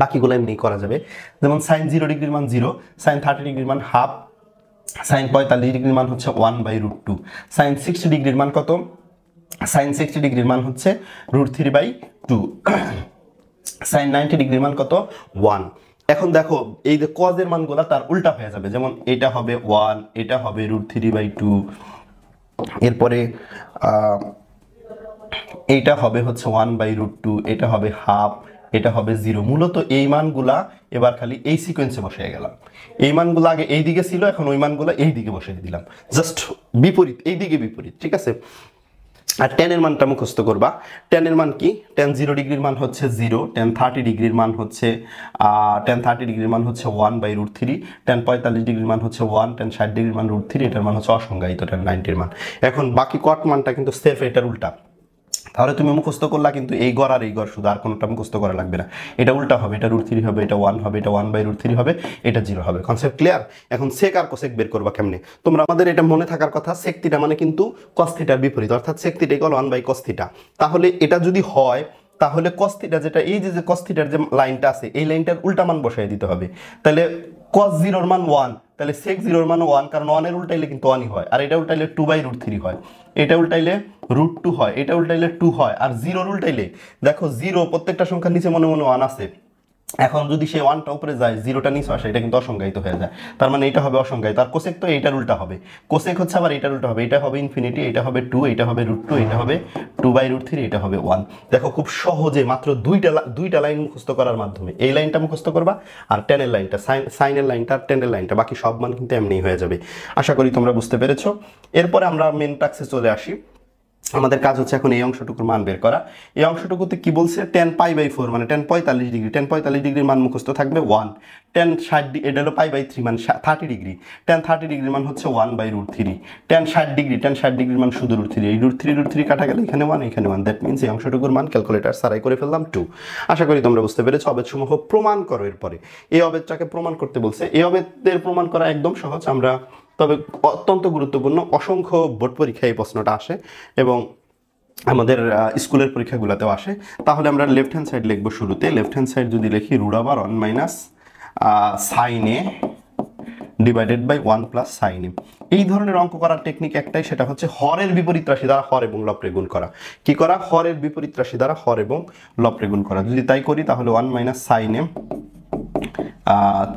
বাকিগুলো এমনি করা যাবে। যেমন সাইন 0 ডিগ্রির মান 0, সাইন 30 ডিগ্রির মান হাফ, সাইন 45 ডিগ্রির মান হচ্ছে 1/√2, সাইন 60 ডিগ্রির মান কত? সাইন 60 ডিগ্রির মান হচ্ছে √3/2, সাইন 90 ডিগ্রির মান কত? 1। এখন দেখো এই যে কজের মানগুলো তার উল্টা হয়ে যাবে, যেমন এটা হবে 1, এটা হবে √3/2, এরপরে এইটা হবে হচ্ছে 1/√2, এটা হবে হাফ, এটা হবে 0। মূলত এই মানগুলা এবার খালি এই সিকোয়েন্সে বসিয়ে গেলাম। এই মানগুলো আগে এই দিকে ছিল, এখন ওই মানগুলো এই দিকে বসিয়ে দিলাম, জাস্ট বিপরীত, এই দিকে বিপরীত, ঠিক আছে। আর tan এর মানটা মুখস্থ করবা। tan এর মান কি? tan 0 ডিগ্রির মান হচ্ছে 0, tan 30 ডিগ্রির মান হচ্ছে 1/√3, tan 45 ডিগ্রির মান হচ্ছে 1, tan 60 ডিগ্রির মান √3, এটার মান হচ্ছে অসংজ্ঞায়িত tan 90 এর মান। এখন বাকি কট মানটা কিন্তু সেফ এটার উল্টা, তাহলে তুমি মুখস্থ করলা কিন্তু এই গড় আর এই গড়, শুধু আর কোনোটা মুখস্থ করা লাগবে না। এটা উল্টা হবে, এটা √3 হবে, এটা 1 হবে, এটা 1/√3 হবে, এটা 0 হবে। Concept clear? এখন সেক আর কোসেক বের করবা কেমনে? তোমরা আমাদের এটা মনে থাকার কথা, সেক থিটা মানে কিন্তু কস থিটার বিপরীত, অর্থাৎ sec theta equal 1/cos theta. তাহলে এটা যদি হয় তাহলে কস থিটা, যেটা এই যে কস থিটার যে লাইনটা আছে, এই লাইনটার উল্টা মান বসাই দিতে হবে। তাহলে cos 0 এর মান 1, তাহলে sec 0 এর মান 1, কারণ 1 এর উল্টাইলে কিন্তু 1ই হয়, আর এটা উল্টাইলে 2/√3 হয়, এটা উল্টাইলে √2 হয়, এটা উল্টাইলে 2 হয়, আর 0 এর উল্টাইলে দেখো 0 প্রত্যেকটা সংখ্যার নিচে মনে মনে 1 আছে। এখন যদি সেই 1টা উপরে যায়, 0টা নিচে আসে, এটা কিন্তু অসংজ্ঞায়িত হয়ে যায়, তার মানে এটা হবে অসংজ্ঞায়িত। আর কোসেক তো এইটার উল্টা হবে, কোসেক হচ্ছে আবার এইটার উল্টা হবে, এটা হবে ইনফিনিটি, এটা হবে 2, এটা হবে √2, এটা হবে 2/√3, এটা হবে 1। দেখো খুব সহজে মাত্র দুইটা লাইন মুখস্থ করার মাধ্যমে, এই লাইনটা মুখস্থ করবা আর টেনের লাইনটা, সাইনের লাইনটা আর টেনের লাইনটা, বাকি সব মান কিন্তু এমনিই হয়ে যাবে। আশা করি তোমরা বুঝতে পেরেছো। এরপরে আমরা মেন টাস্কে চলে আসি। আমাদের কাজ হচ্ছে এখন এই অংশটুকুর মান বের করা। এই অংশটুকুতে কি বলছে? tan π/4 মানে tan 45 ডিগ্রি, tan 45 ডিগ্রির মান মুখস্থ থাকবে 1, tan 60 এটা হলো π/3 মানে 30 ডিগ্রি, tan 30 ডিগ্রির মান হচ্ছে 1/√3, tan 60 ডিগ্রির মান শুধু √3, এই √3 কাটা গেলে এখানে 1, এখানে 1, দ্যাট মিন্স এই অংশটুকুর মান ক্যালকুলেটর সারাই করে ফেললাম 2। আশা করি তোমরা বুঝতে পেরেছো। অবেদসমূহ প্রমাণ করো। এরপরে এই অবেদটাকে প্রমাণ করতে বলছে। এই অবেদের প্রমাণ করা একদম সহজ, আমরা তবে অত্যন্ত গুরুত্বপূর্ণ, অসংখ্য বোর্ড পরীক্ষায় এই প্রশ্নটা আসে এবং আমাদের স্কুলের পরীক্ষাগুলোতেও আসে। তাহলে আমরা লেফট হ্যান্ড সাইড লিখবো শুরুতে। লেফট হ্যান্ড সাইড যদি লিখি √1 - sin a divided by 1 + sin a। এই ধরনের অঙ্ক করার টেকনিক একটাই, সেটা হচ্ছে হরের বিপরীত রাশি দ্বারা হর এবং লবরে গুণ করা। কি করা? হরের বিপরীত রাশি দ্বারা হর এবং লবরে গুণ করা। যদি তাই করি তাহলে 1 - sin a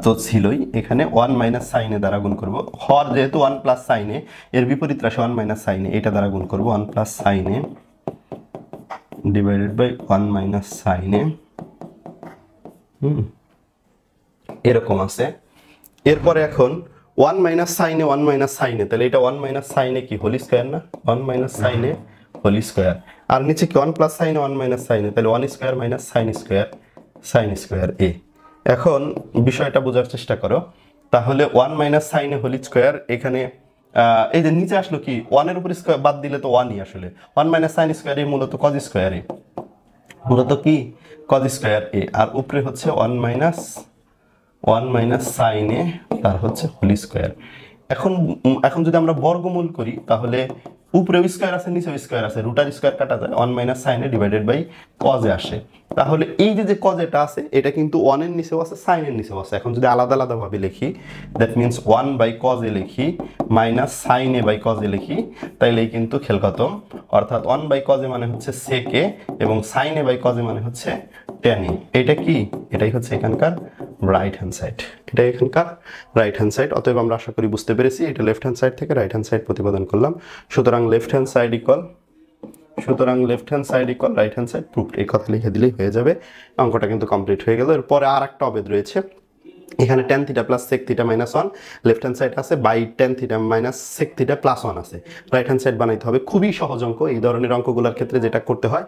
তো ছিলই, এখানে 1 - sin a দ্বারা গুণ করব। হর যেহেতু 1 + sin a, এর বিপরীত রাশি 1 - sin a, এটা দ্বারা গুণ করব। 1 + sin a divided by 1 - sin a, এরকম আছে। এরপরে এখন 1 - sin a 1 - sin a, তাহলে এটা 1 - sin a কি হোল স্কয়ার না? 1 - sin a হোল স্কয়ার, আর নিচে কি 1 + sin a 1 - sin a, তাহলে 1 square minus sin square a। এখন বিষয়টা বোঝার চেষ্টা করো। তাহলে 1 - sin a হোল স্কয়ার, এখানে এই যে নিচে আসলো কি 1 এর উপর স্কয়ার বাদ দিলে তো 1ই আসলে। 1 - sin স্কয়ার a মূলত cos স্কয়ার a, মূলত কি cos স্কয়ার a, আর উপরে হচ্ছে 1 - sin a তার হচ্ছে হোল স্কয়ার। এখন যদি আমরা বর্গমূল করি তাহলে উপরেও স্কয়ার আছে, নিচেও স্কয়ার আছে, রুটার স্কয়ার কাটা যায়, 1 - sin a divided by cos a আসে। তাহলে এই যে cos এটা আছে, এটা কিন্তু 1 এর নিচেও আছে, sin এর নিচেও আছে। এখন যদি আলাদা আলাদা ভাবে লিখি, দ্যাট মিন্স 1/cos a লিখি minus sin a cos a লিখি, তাইলেই কিন্তু খেল খতম। অর্থাৎ 1/cos a মানে হচ্ছে sec a এবং sin a cos a মানে হচ্ছে tan a। এটা কি? এটাই হচ্ছে এখানকার রাইট হ্যান্ড সাইড, এটাই এখানকার রাইট হ্যান্ড সাইড। অতএব আমরা আশা করি বুঝতে পেরেছি, এটা লেফট হ্যান্ড সাইড থেকে রাইট হ্যান্ড সাইড প্রতিপাদন করলাম। সুতরাং left hand side equal right hand side proofed, এই কথা লিখে দিলেই হয়ে যাবে। অঙ্কটা কিন্তু কমপ্লিট হয়ে গেল। এরপরে আর একটা অবেদ রয়েছে, এখানে tan theta plus sec theta minus 1, left hand side আছে by tan theta minus sec theta plus 1 আছে, রাইট হ্যান্ড সাইড বানাইতে হবে। খুবই সহজ অঙ্ক। এই ধরনের অঙ্কগুলোর ক্ষেত্রে যেটা করতে হয়,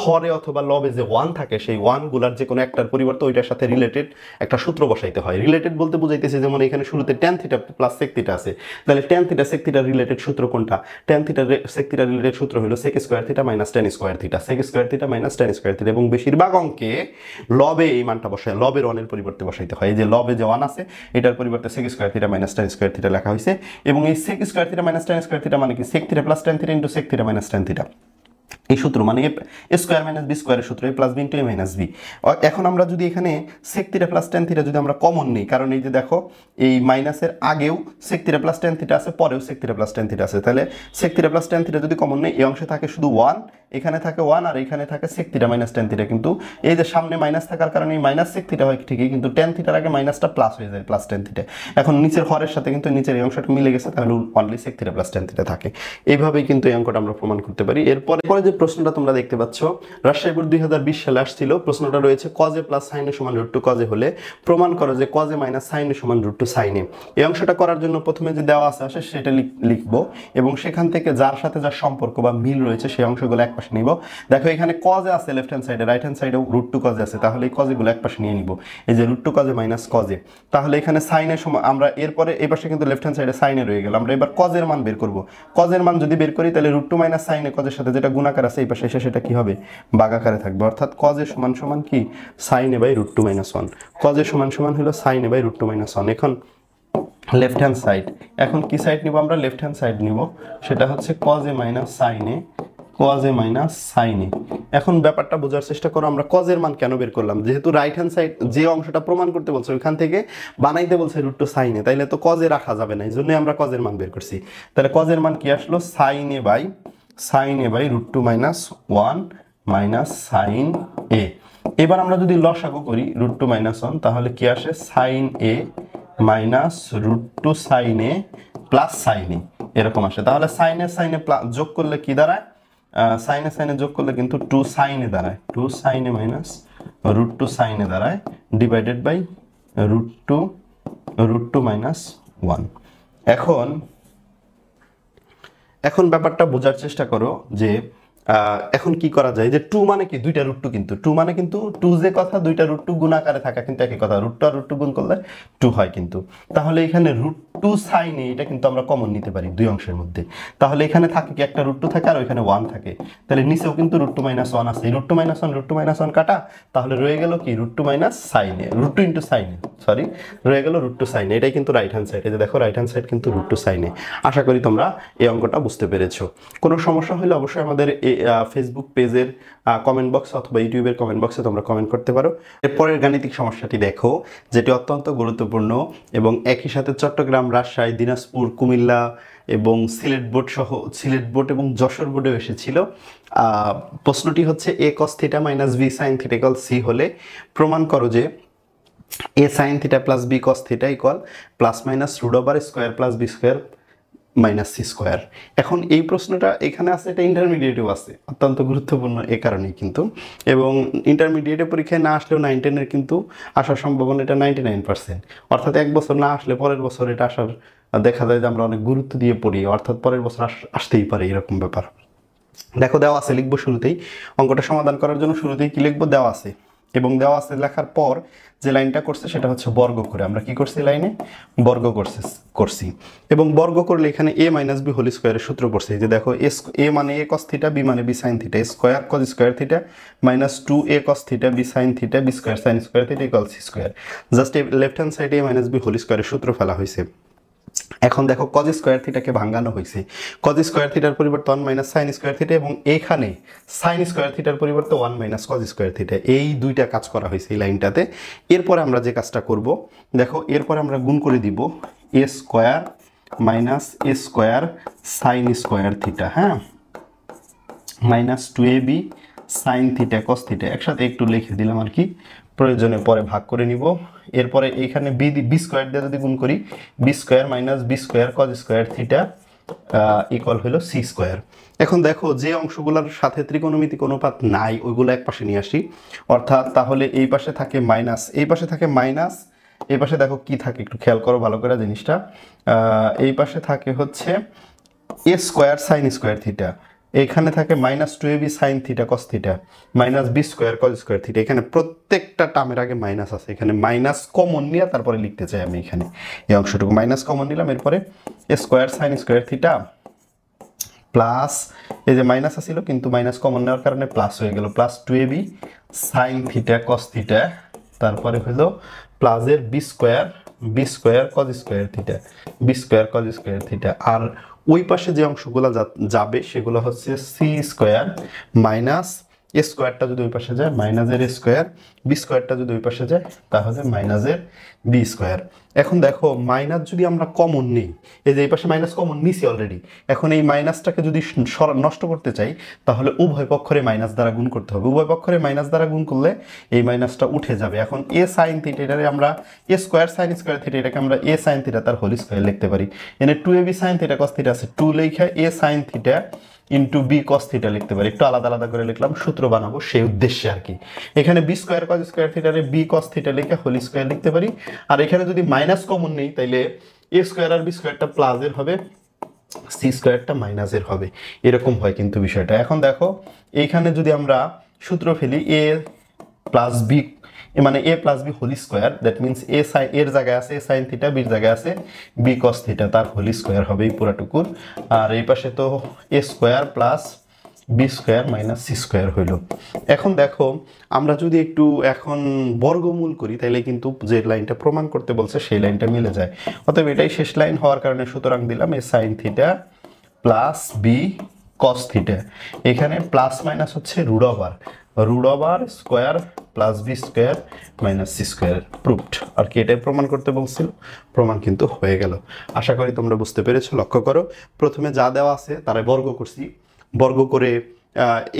হরে অথবা লবে যে 1 থাকে সেই 1 গুলার যে কোনো একটার পরিবর্তে ওইটার সাথে রিলেটেড একটা সূত্র বসাইতে হয়। রিলেটেড বলতে বুঝাইতেছে যেমন এখানে শুরুতে tan theta plus sec theta আছে, তাহলে tan থিটা sec থিটার রিলেটেড সূত্র কোনটা? tan থিটা sec থিটার রিলেটেড সূত্র হলো sec square theta minus tan square theta, sec square theta minus tan square theta. এবং বেশিরভাগ অঙ্কে লবে এই মানটা বসায়, লবের 1 এর পরিবর্তে বসাইতে হয়। এই যে লবে যে 1 আছে এটার পরিবর্তে sec square theta minus tan square theta লেখা হয়েছে। এবং এই sec square theta minus tan square theta মানে কি? sec theta plus tan theta into sec theta minus tan theta, এই সূত্র মানে এ স্কয়ার মাইনাস বি স্কয়ারের সূত্র, এ plus B into a minus B. এখন আমরা যদি এখানে sec theta plus tan theta যদি আমরা কমন নিই, কারণ এই যে দেখো এই মাইনাসের আগেও sec theta plus tan theta আছে, পরেও sec theta plus tan theta আছে, তাহলে sec theta plus tan theta যদি কমন নেই, এই অংশে থাকে শুধু 1, এখানে থাকে 1 আর এখানে থাকে sec theta minus tan theta. কিন্তু এই যে সামনে মাইনাস থাকার কারণে এই মাইনাস sec থিটা হয় ঠিকই, কিন্তু tan থিটার আগে মাইনাসটা প্লাস হয়ে যায়, প্লাস tan থিটা। এখন নিচের হরের সাথে কিন্তু নিচের এই অংশটা মিলে গেছে, তাহলে only sec theta plus tan theta থাকে। এইভাবেই কিন্তু এই অঙ্কটা আমরা প্রমাণ করতে পারি। এরপরে যে প্রশ্নটা তোমরা দেখতে পাচ্ছ, রাজশাহী বোর্ড 2020 সালে আসছিল, প্রশ্নটা রয়েছে cos a plus sin a সমান √2 cos a হলে প্রমাণ করো যে cos a minus sin a সমান √2 sin a। এই অংশটা করার জন্য প্রথমে যে দেওয়া আছে সেটা লিখবো এবং সেখান থেকে যার সাথে যার সম্পর্ক বা মিল রয়েছে সেই অংশগুলো একপাশে নিব। দেখো এখানে cos a আছে লেফট হ্যান্ড সাইডে, রাইট হ্যান্ড সাইডেও √2 cos a আছে, তাহলে এই cos a গুলো একপাশে নিয়ে নিব। এই যে √2 cos a minus cos a, তাহলে এখানে sin a সমান, আমরা এরপরে এই পাশে কিন্তু লেফট হ্যান্ড সাইডে sin a রয়ে গেল, আমরা এবার cos এর মান বের করব। cos এর মান যদি বের করি তাহলে √2 মাইনাস sin a cos এর সাথে যেটা গুণাকার আছে এই পাশে এসে সেটা কি হবে? ভাগাকারে থাকবে, অর্থাৎ cos a সমান সমান কি? sin a by √2 minus 1। cos a সমান সমান হলো sin a বাই √2 মাইনাস 1। এখন লেফট হ্যান্ড সাইড, এখন কি সাইড নিব আমরা? লেফট হ্যান্ড সাইড নিব, সেটা হচ্ছে cos a minus sin a, cos a minus sin a। এখন ব্যাপারটা বোঝার চেষ্টা করো, আমরা cos এর মান কেন বের করলাম? যেহেতু রাইট হ্যান্ড সাইড যে অংশটা প্রমাণ করতে বলছে ওইখান থেকে বানাইতে বলছে √2 sin a, তাইলে তো cos a রাখা যাবে না, এই জন্যই আমরা cos এর মান বের করছি। তাহলে cos এর মান কি আসলো? sin a by √2 minus 1 minus sin a। এবার আমরা যদি লসাগু করি √2 মাইনাস 1, তাহলে কি আসে? sin a minus √2 sin a plus sin a, এরকম আসে। তাহলে sin a sin a যোগ করলে কি দাঁড়ায়? sin a sin a যোগ করলে কিন্তু 2 sin a দাঁড়ায়, 2 sin a minus √2 sin a দাঁড়ায়, ডিভাইডেড বাই √2 মাইনাস 1। এখন ব্যাপারটা বোঝার চেষ্টা করো যে এখন কি করা যায়, যে 2 মানে কি? দুইটা √2, কিন্তু 2 মানে কিন্তু 2 যে কথা, দুইটা √2 গুণাকারে থাকা কিন্তু একই কথা, √2 আর √2 গুণ করলে 2 হয় কিন্তু। তাহলে এখানে √2 sin a এটা কিন্তু আমরা কমন নিতে পারি দুই অংশের মধ্যে, তাহলে এখানে থাকে কি? একটা √2 থাকে আর ওইখানে 1 থাকে, তাহলে নিচেও কিন্তু √2 মাইনাস 1 আছে, √2 মাইনাস 1 কাটা, তাহলে রয়ে গেল কি? √2 minus sin a, √2 into sin a, sorry রয়ে গেল √2 sin a। এটাই কিন্তু রাইট হ্যান্ড সাইড, এই যে দেখো রাইট হ্যান্ড সাইড কিন্তু √2 sin a। আশা করি তোমরা এই অঙ্কটা বুঝতে পেরেছো। কোনো সমস্যা হলে অবশ্যই আমাদের ফেসবুক পেজের কমেন্ট বক্স অথবা ইউটিউবের কমেন্ট বক্সে তোমরা কমেন্ট করতে পারো। এরপরের গাণিতিক সমস্যাটি দেখো, যেটি অত্যন্ত গুরুত্বপূর্ণ এবং একই সাথে চট্টগ্রাম, রাজশাহী, দিনাজপুর, কুমিল্লা এবং সিলেট বোর্ড এবং যশোর বোর্ডেও এসেছিল। প্রশ্নটি হচ্ছে a cos theta minus b sin theta equal c হলে প্রমাণ করো যে a sin theta plus b cos theta equal plus minus √² plus b square minus c square. এখন এই প্রশ্নটা এখানে আছে, এটা ইন্টারমিডিয়েটেও আছে, অত্যন্ত গুরুত্বপূর্ণ এ কারণেই কিন্তু। এবং ইন্টারমিডিয়েটের পরীক্ষায় না আসলেও 9, 10 কিন্তু আসার সম্ভাবনা এটা 99%, অর্থাৎ এক বছর না আসলে পরের বছর এটা আসার দেখা যায় যে আমরা অনেক গুরুত্ব দিয়ে পড়ি, অর্থাৎ পরের বছর আসতেই পারে এরকম ব্যাপার। দেখো দেওয়া আছে, লিখবো শুরুতেই অঙ্কটা সমাধান করার জন্য শুরুতেই কি লিখবো? দেওয়া আছে, এবং দেওয়া আছে লেখার পর যে লাইনটা করছে সেটা হচ্ছে বর্গ করে। আমরা কি করছি? লাইনে বর্গ করছি এবং বর্গ করলে এখানে a মাইনাস b হোল স্কয়ারের সূত্র পড়ছে। যে দেখো a মানে a cos থিটা, b মানে b sin theta, square cos square theta minus 2a cos theta b sin theta b square sin square theta equal c square. Just left hand সাইডে a minus b whole স্কয়ারের সূত্র ফেলা হয়েছে। এখন দেখো cos square থিটাকে ভাঙানো হয়েছে, cos square থিটার পরিবর্তে 1 মাইনাস sin স্কয়ার থিটা, এবং এখানে sin স্কয়ার থিটার পরিবর্তে 1 মাইনাস cos স্কয়ার থিটা, এই দুইটা কাজ করা হয়েছে এই লাইনটাতে। এরপরে আমরা যে কাজটা করব, দেখো এরপরে আমরা গুণ করে দিব a square minus a square sin square theta, হ্যাঁ, minus 2ab sin theta cos theta, একসাথে একটু লিখে দিলাম আর কি, প্রয়োজনে পরে ভাগ করে নিব। এরপরে এখানে বি স্কয়ার দিয়ে যদি গুণ করি, B square minus B square cos square theta equal হলো c স্কয়ার। এখন দেখো যে অংশগুলোর সাথে ত্রিকোণমিতিক অনুপাত নাই ওইগুলো এক পাশে নিয়ে আসি, অর্থাৎ তাহলে এই পাশে থাকে মাইনাস, এই পাশে থাকে মাইনাস, এই পাশে দেখো কি থাকে একটু খেয়াল করো ভালো করে জিনিসটা। এই পাশে থাকে হচ্ছে এ স্কোয়ার সাইন স্কোয়ার থিটা, এখানে থাকে -2ab sine theta cos theta, -b square cos square theta. এখানে প্রত্যেকটা টার্মের আগে মাইনাস আছে, এখানে মাইনাস কমন নিয়ে তারপরে লিখতে চাই আমি। এখানে এই অংশটুকু মাইনাস কমন নিলাম, এরপরে A square sine square theta plus এই যে মাইনাস আসছিল কিন্তু মাইনাস কমন নেওয়ার কারণে প্লাস হয়ে গেল, +2ab sine theta cos theta, তারপরে হলো প্লাসের B square cos square theta, B square cos square theta. আর ওই পাশে যে অংশগুলো যাবে সেগুলো হচ্ছে সি স্কোয়ার মাইনাস এ স্কোয়ারটা যদি ওই পাশে যায় মাইনাসের এ স্কোয়ার, বি স্কোয়ারটা যদি ওই পাশে যায় তাহলে মাইনাসের বি স্কোয়ার। এখন দেখো মাইনাস যদি আমরা কমন নিই, এই যে এই পাশে মাইনাস কমন নিছি অলরেডি, এখন এই মাইনাসটাকে যদি নষ্ট করতে চাই তাহলে উভয় পক্ষরে মাইনাস দ্বারা গুণ করতে হবে। উভয় পক্ষরে মাইনাস দ্বারা গুণ করলে এই মাইনাসটা উঠে যাবে। এখন এ সাইন থিটা এটারে আমরা এ স্কোয়ার সাইন স্কোয়ার থিটা, এটাকে আমরা এ সাইন থিটা তার হোল স্কোয়ার লিখতে পারি। এনে 2ab sine theta cos theta আছে, 2 লেখা A sine theta into B cos theta লিখতে পারি। একটু আলাদা আলাদা করে লিখলাম, সূত্র বানাবো সেই উদ্দেশ্যে আর কি। এখানে বি স্কোয়ার কস স্কোয়ার থিটারে বি কস থিটা লিখে হোল স্কোয়ার লিখতে পারি। আর এখানে যদি মাইনাস কমন নেই তাইলে এ স্কোয়ার আর বি স্কোয়ারটা প্লাসের হবে, সি স্কোয়ারটা মাইনাসের হবে, এরকম হয় কিন্তু বিষয়টা। এখন দেখো এইখানে যদি আমরা সূত্র ফেলি এ প্লাস বি মানে A plus B whole square, that means A sine এর জায়গায় আছে এ সাইন থিটা, বির জায়গায় আছে বি কস থিটা, তার হোল স্কোয়ার হবে এই পুরাটুকুর। আর এই পাশে তো A square plus B square minus C square হইল। এখন দেখো আমরা যদি একটু এখন বর্গমূল করি তাহলে কিন্তু যে লাইনটা প্রমাণ করতে বলছে সেই লাইনটা মিলে যায়। অতএব এটাই শেষ লাইন হওয়ার কারণে সুতরাং দিলাম A sine theta plus B cos theta. এখানে প্লাস মাইনাস হচ্ছে root over square plus B square minus C square, proved আর কি। এটাই প্রমাণ করতে বলছিল, প্রমাণ কিন্তু হয়ে গেল। আশা করি তোমরা বুঝতে পেরেছো। লক্ষ্য করো প্রথমে যা দেওয়া আছে তারা বর্গ করছি, বর্গ করে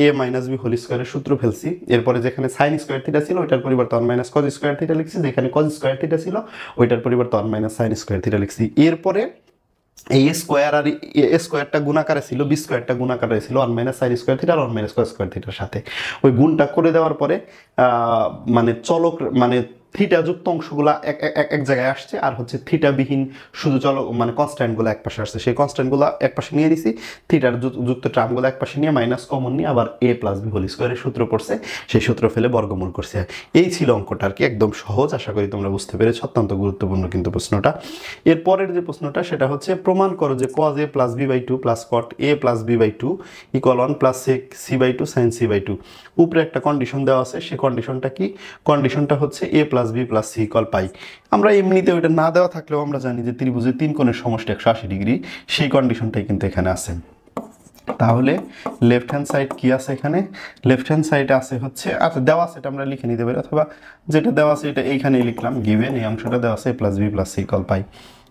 এ মাইনাস বি হোল স্কোয়ারের সূত্র ফেলছি। এরপরে যেখানে সাইন স্কোয়ার থিটা ছিল ওইটার পরিবর্তে 1 মাইনাস কজ স্কোয়ার থিটা লিখছি, যেখানে কজ স্কোয়ার থিটা ছিল ওইটার পরিবর্তে 1 মাইনাস সাইন স্কোয়ার থিটা লিখছি। এরপরে এই স্কোয়ার আর এ স্কোয়ারটা গুণাকারে ছিল, বি স্কোয়ারটা গুণাকারে ছিল 1 মাইনাস সাইন স্কোয়ার থিটা আর 1 মাইনাস কজ স্কোয়ার থিটার সাথে। ওই গুণটা করে দেওয়ার পরে মানে চলক মানে থিটা যুক্ত অংশগুলা এক জায়গায় আসছে, আর হচ্ছে থিটা বিহীন শুধু মানে কনস্ট্যান্টগুলো এক পাশে আসছে, সেই কনস্ট্যান্টগুলো এক পাশে নিয়ে দিছি, থিটার যুক্ত টার্মগুলো এক পাশে নিয়ে মাইনাস কমন নিয়ে আবার এ প্লাস বি হোল স্কোয়ারের সূত্র পড়ছে, সেই সূত্র ফেলে বর্গমূল করছে। এই ছিল অঙ্কটা আর কি, একদম সহজ। আশা করি তোমরা বুঝতে পেরেছো, অত্যন্ত গুরুত্বপূর্ণ কিন্তু প্রশ্নটা। এরপরের যে প্রশ্নটা সেটা হচ্ছে প্রমাণ করো যে cos a plus B by two plus cot a plus B by two equal 1 plus C by two sine C by two. উপরে একটা কন্ডিশন দেওয়া আছে, সেই কন্ডিশনটা কি? কন্ডিশনটা হচ্ছে a plus B plus C equal pi. আমরা এমনিতে ওইটা না দেওয়া থাকলেও আমরা জানি যে ত্রিভুজের তিন কোণের সমষ্টি 180 ডিগ্রি, সেই কন্ডিশনটাই কিন্তু এখানে আছে। তাহলে লেফট হ্যান্ড সাইড কি আছে? এখানে লেফট হ্যান্ড সাইডে আছে হচ্ছে, আচ্ছা দেওয়া আছে এটা আমরা লিখে নিতে পারি, অথবা যেটা দেওয়া আছে এটা এইখানেই লিখলাম, গিভেন এই অংশটা দেওয়া আছে plus B plus C equal pi.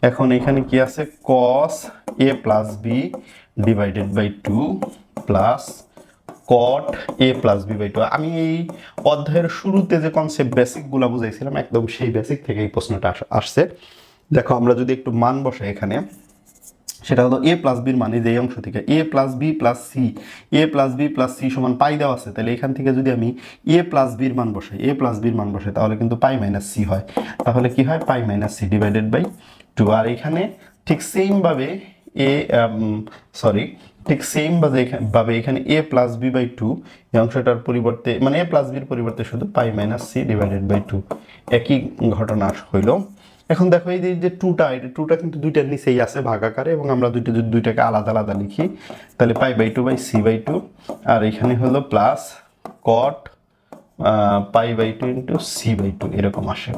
এখন এখানে কি আছে? cos a plus B divided by two plus cot a plus B by two. আমি এই অধ্যায়ের শুরুতে যে কনসেপ্ট বেসিকগুলো বুঝাইছিলাম একদম সেই বেসিক থেকে এই প্রশ্নটা আসছে। দেখো আমরা যদি একটু মান বসাই এখানে, সেটা হলো এ প্লাস বির মানে যে এই অংশ থেকে এ প্লাস বি প্লাস সি, এ প্লাস বি প্লাস সি সমান পাই দেওয়া আছে, তাহলে এখান থেকে যদি আমি এ প্লাস বির মান বসাই, এ প্লাস বির মান বসাই তাহলে কিন্তু পাই মাইনাস সি হয়। তাহলে কি হয়? Pi minus C divided by two. আর এখানে ঠিক সেমভাবে ঠিক সেম ভাবে এখানে A plus B by two এই অংশটার পরিবর্তে মানে এ প্লাস বির পরিবর্তে শুধু pi minus C divided by two, একই ঘটনা হইল। এখন দেখো এই যে টুটা কিন্তু দুইটার নিচেই আছে ভাগাকারে, এবং আমরা দুইটাকে আলাদা আলাদা লিখি, তাহলে pi by two by C by two, আর এখানে হলো plus cot pi by two into C by two, এরকম আসে।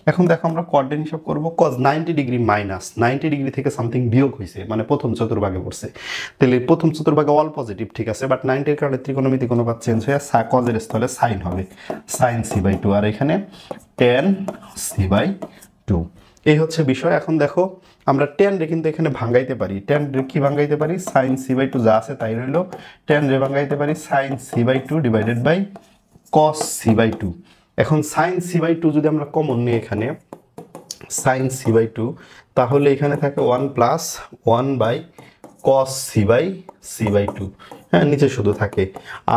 এখন দেখো আমরা কর্ডেন হিসাব করবো। কজ 90 ডিগ্রি মাইনাস 90 ডিগ্রি থেকে সামথিং বিয়োগ হয়েছে, মানে প্রথম চতুর্ভাগে পড়ছে, তাহলে প্রথম চতুর্ভাগে অল পজিটিভ ঠিক আছে, বাট 90-এর কারণে ত্রিকোণমিতিক অনুপাত চেঞ্জ হয়ে কজের স্থলে সাইন হবে, সাইন সি বাই টু, আর এখানে টেন সি বাই টু। এই হচ্ছে বিষয়। এখন দেখো আমরা টেন রে কিন্তু এখানে ভাঙাইতে পারি, টেন রে কি ভাঙাইতে পারি? সাইন সি বাই টু যা আছে তাই রইল, টেন রে ভাঙাইতে পারি sine C by two divided by cos C by two. এখন সাইন সি বাই টু যদি আমরা কমন নিই এখানে সাইন সি বাই টু, তাহলে এখানে থাকে 1 plus 1 by cos C by two, হ্যাঁ নিচে শুধু থাকে।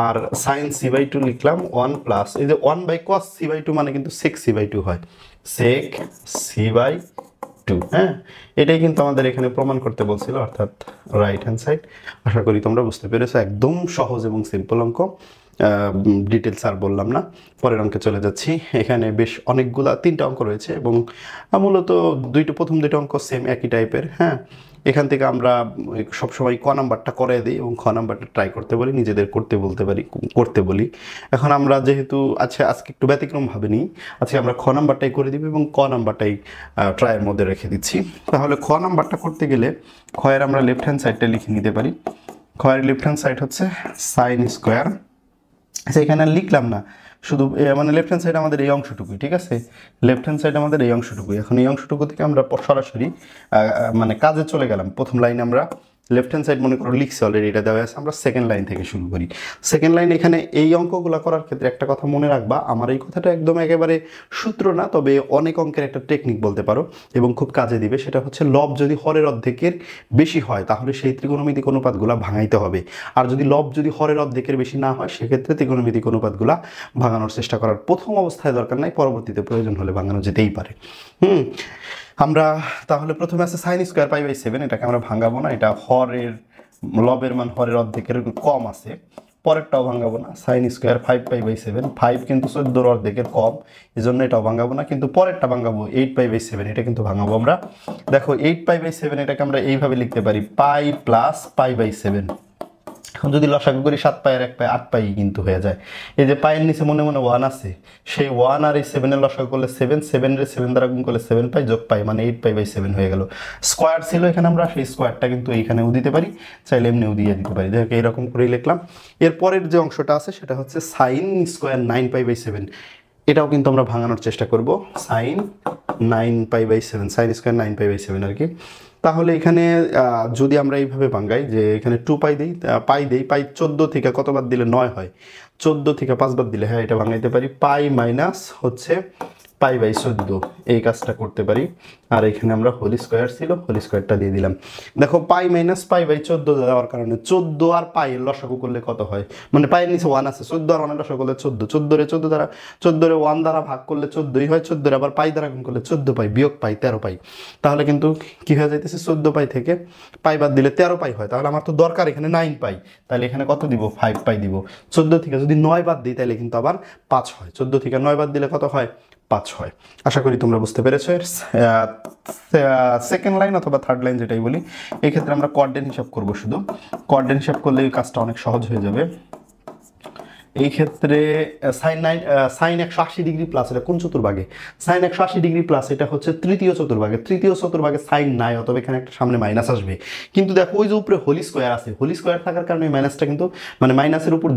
আর সাইন সি বাই টু লিখলাম 1 প্লাস এই যে 1 by cos C by two মানে কিন্তু 6 সি বাই টু হয়, সেক সি বাই টু। হ্যাঁ, এটাই কিন্তু আমাদের এখানে প্রমাণ করতে বলছিল, অর্থাৎ রাইট হ্যান্ড সাইড। আশা করি তোমরা বুঝতে পেরেছো, একদম সহজ এবং সিম্পল অঙ্ক, ডিটেলস আর বললাম না। পরের অঙ্কে চলে যাচ্ছি। এখানে বেশ অনেকগুলা 3টা অঙ্ক রয়েছে এবং মূলত প্রথম দুইটা অঙ্ক সেম একই টাইপের। হ্যাঁ, এখান থেকে আমরা সবসময় ক নাম্বারটা করে দিই এবং খ নাম্বারটা ট্রাই করতে বলি, নিজেদের করতে বলি। এখন আমরা যেহেতু আজকে একটু ব্যতিক্রমভাবে নিই, আজকে আমরা খ নাম্বারটাই করে দিব এবং ক নাম্বারটাই ট্রায়ের মধ্যে রেখে দিচ্ছি। তাহলে খ নাম্বারটা করতে গেলে খয়ের আমরা লেফট হ্যান্ড সাইডটা লিখে নিতে পারি। খয়ের লেফট হ্যান্ড সাইড হচ্ছে সাইন স্কোয়ার। আচ্ছা, এখানে লিখলাম না, শুধু মানে লেফট হ্যান্ড সাইড আমাদের এই অংশটুকুই, ঠিক আছে? লেফট হ্যান্ড সাইড আমাদের এই অংশটুকুই। এখন এই অংশটুকু থেকে আমরা সরাসরি মানে কাজে চলে গেলাম। প্রথম লাইনে আমরা লেফট হ্যান্ড সাইড মনে করো লিখছি অলরেডি, এটা দেওয়া আছে, আমরা সেকেন্ড লাইন থেকে শুরু করি। সেকেন্ড লাইন এখানে এই অঙ্কগুলো করার ক্ষেত্রে একটা কথা মনে রাখবা, আমার এই কথাটা একদম একেবারে সূত্র না, তবে অনেক অঙ্কের একটা টেকনিক বলতে পারো এবং খুব কাজে দিবে। সেটা হচ্ছে লব যদি হরের অর্ধেকের বেশি হয় তাহলে সেই ত্রিকোণমিতিক অনুপাতগুলো ভাঙাইতে হবে, আর যদি লব যদি হরের অর্ধেকের বেশি না হয় সেক্ষেত্রে ত্রিকোণমিতিক অনুপাতগুলো ভাঙানোর চেষ্টা করার প্রথম অবস্থায় দরকার নাই, পরবর্তীতে প্রয়োজন হলে ভাঙানো যেতেই পারে। আমরা তাহলে প্রথমে আছে সাইন স্কোয়ার পাই বাই 7, এটাকে আমরা ভাঙাবো না, এটা লবের মান হরের অর্ধেকের কম আছে। পরেরটাও ভাঙাবো না, সাইন স্কোয়ার 5 পাই বাই 7, 5 কিন্তু 14 অর্ধেকের কম, এই জন্য এটাও ভাঙাবো না। কিন্তু পরেরটা ভাঙাবো 8 পাই বাই 7, এটা কিন্তু ভাঙাবো আমরা। দেখো 8 পাই বাই 7 এটাকে আমরা এইভাবে লিখতে পারি, পাই প্লাস পাই বাই 7। এখন যদি লসাগু করি 7 পাই আর 1 পাই 8 পাই কিন্তু হয়ে যায়। এই যে পায়ের নিচে মনে মনে 1 আছে, সেই 1 আর এই 7 এর লসাগু করলে 7, 7 রে 7 দ্বারা গুণ করলে 7 পাই যোগ পাই মানে 8 পাই বাই 7 হয়ে গেল। স্কোয়ার ছিল এখানে, আমরা সেই স্কোয়ারটা কিন্তু এইখানেও দিতে পারি, চাইলে এমনিও দিয়ে দিতে পারি। দেখো এইরকম করেই লিখলাম। এরপরের যে অংশটা আছে সেটা হচ্ছে সাইন স্কোয়ার 9 পাই বাই 7, এটাও কিন্তু আমরা ভাঙানোর চেষ্টা করব। Sine 9 pi by 7, sine square 9 pi by 7 আর কি। তাহলে এখানে যদি আমরা এইভাবে ভাঙাই যে এখানে 2 পাই দিই, পাই 14 থেকে কত বাদ দিলে 9 হয়, 14 থেকে 5 বাদ দিলে, হ্যাঁ এটা ভাঙাইতে পারি, পাই মাইনাস হচ্ছে পাই বাই 14, এই কাজটা করতে পারি। আর এখানে আমরা হোল স্কোয়ার ছিল, হোল স্কোয়ারটা দিয়ে দিলাম। দেখো পাই মাইনাস পাই বাই 14 দেওয়ার কারণে 14 আর পাইয়ের লসাগু করলে কত হয়, মানে পাইয়ের নিচে 1 আছে, 14 আর 1 লসাগু করলে 14, 14 রে 1 দ্বারা ভাগ করলে 14ই হয়, 14 রে আবার পাই দ্বারা গুণ করলে 14 পাই বিয়োগ পাই 13 পাই। তাহলে কিন্তু কি হয়ে যাইতেছে, 14 পাই থেকে পাই বাদ দিলে 13 পাই হয়। তাহলে আমার তো দরকার এখানে 9 পাই, তাহলে এখানে কত দিব, 5 পাই দিব। 14 থেকে যদি 9 বাদ দিই তাহলে কিন্তু আবার 5 হয়, 14 থেকে 9 বাদ দিলে কত হয়, 5 হয়। আশা করি তোমরা বুঝতে পেরেছো। সেকেন্ড লাইন অথবা থার্ড লাইন যেটাই বলি, এই ক্ষেত্রে আমরা কোঅর্ডিনেট হিসাব করব, শুধু কোঅর্ডিনেট হিসাব করলে এই কাজটা অনেক সহজ হয়ে যাবে। এই ক্ষেত্রে সাইন 180 ডিগ্রি প্লাস, এটা কোন চতুর্ভাগে? সাইন 180 ডিগ্রি প্লাস, এটা হচ্ছে তৃতীয় চতুর্ভাগে। তৃতীয় চতুর্ভাগে সাইন নাই, অথবা এখানে একটা সামনে মাইনাস আসবে। কিন্তু দেখো ওই যে উপরে হোলি স্কোয়ার আছে, হোলি স্কোয়ার থাকার কারণে মাইনাসটা কিন্তু মানে মাইনাসের উপর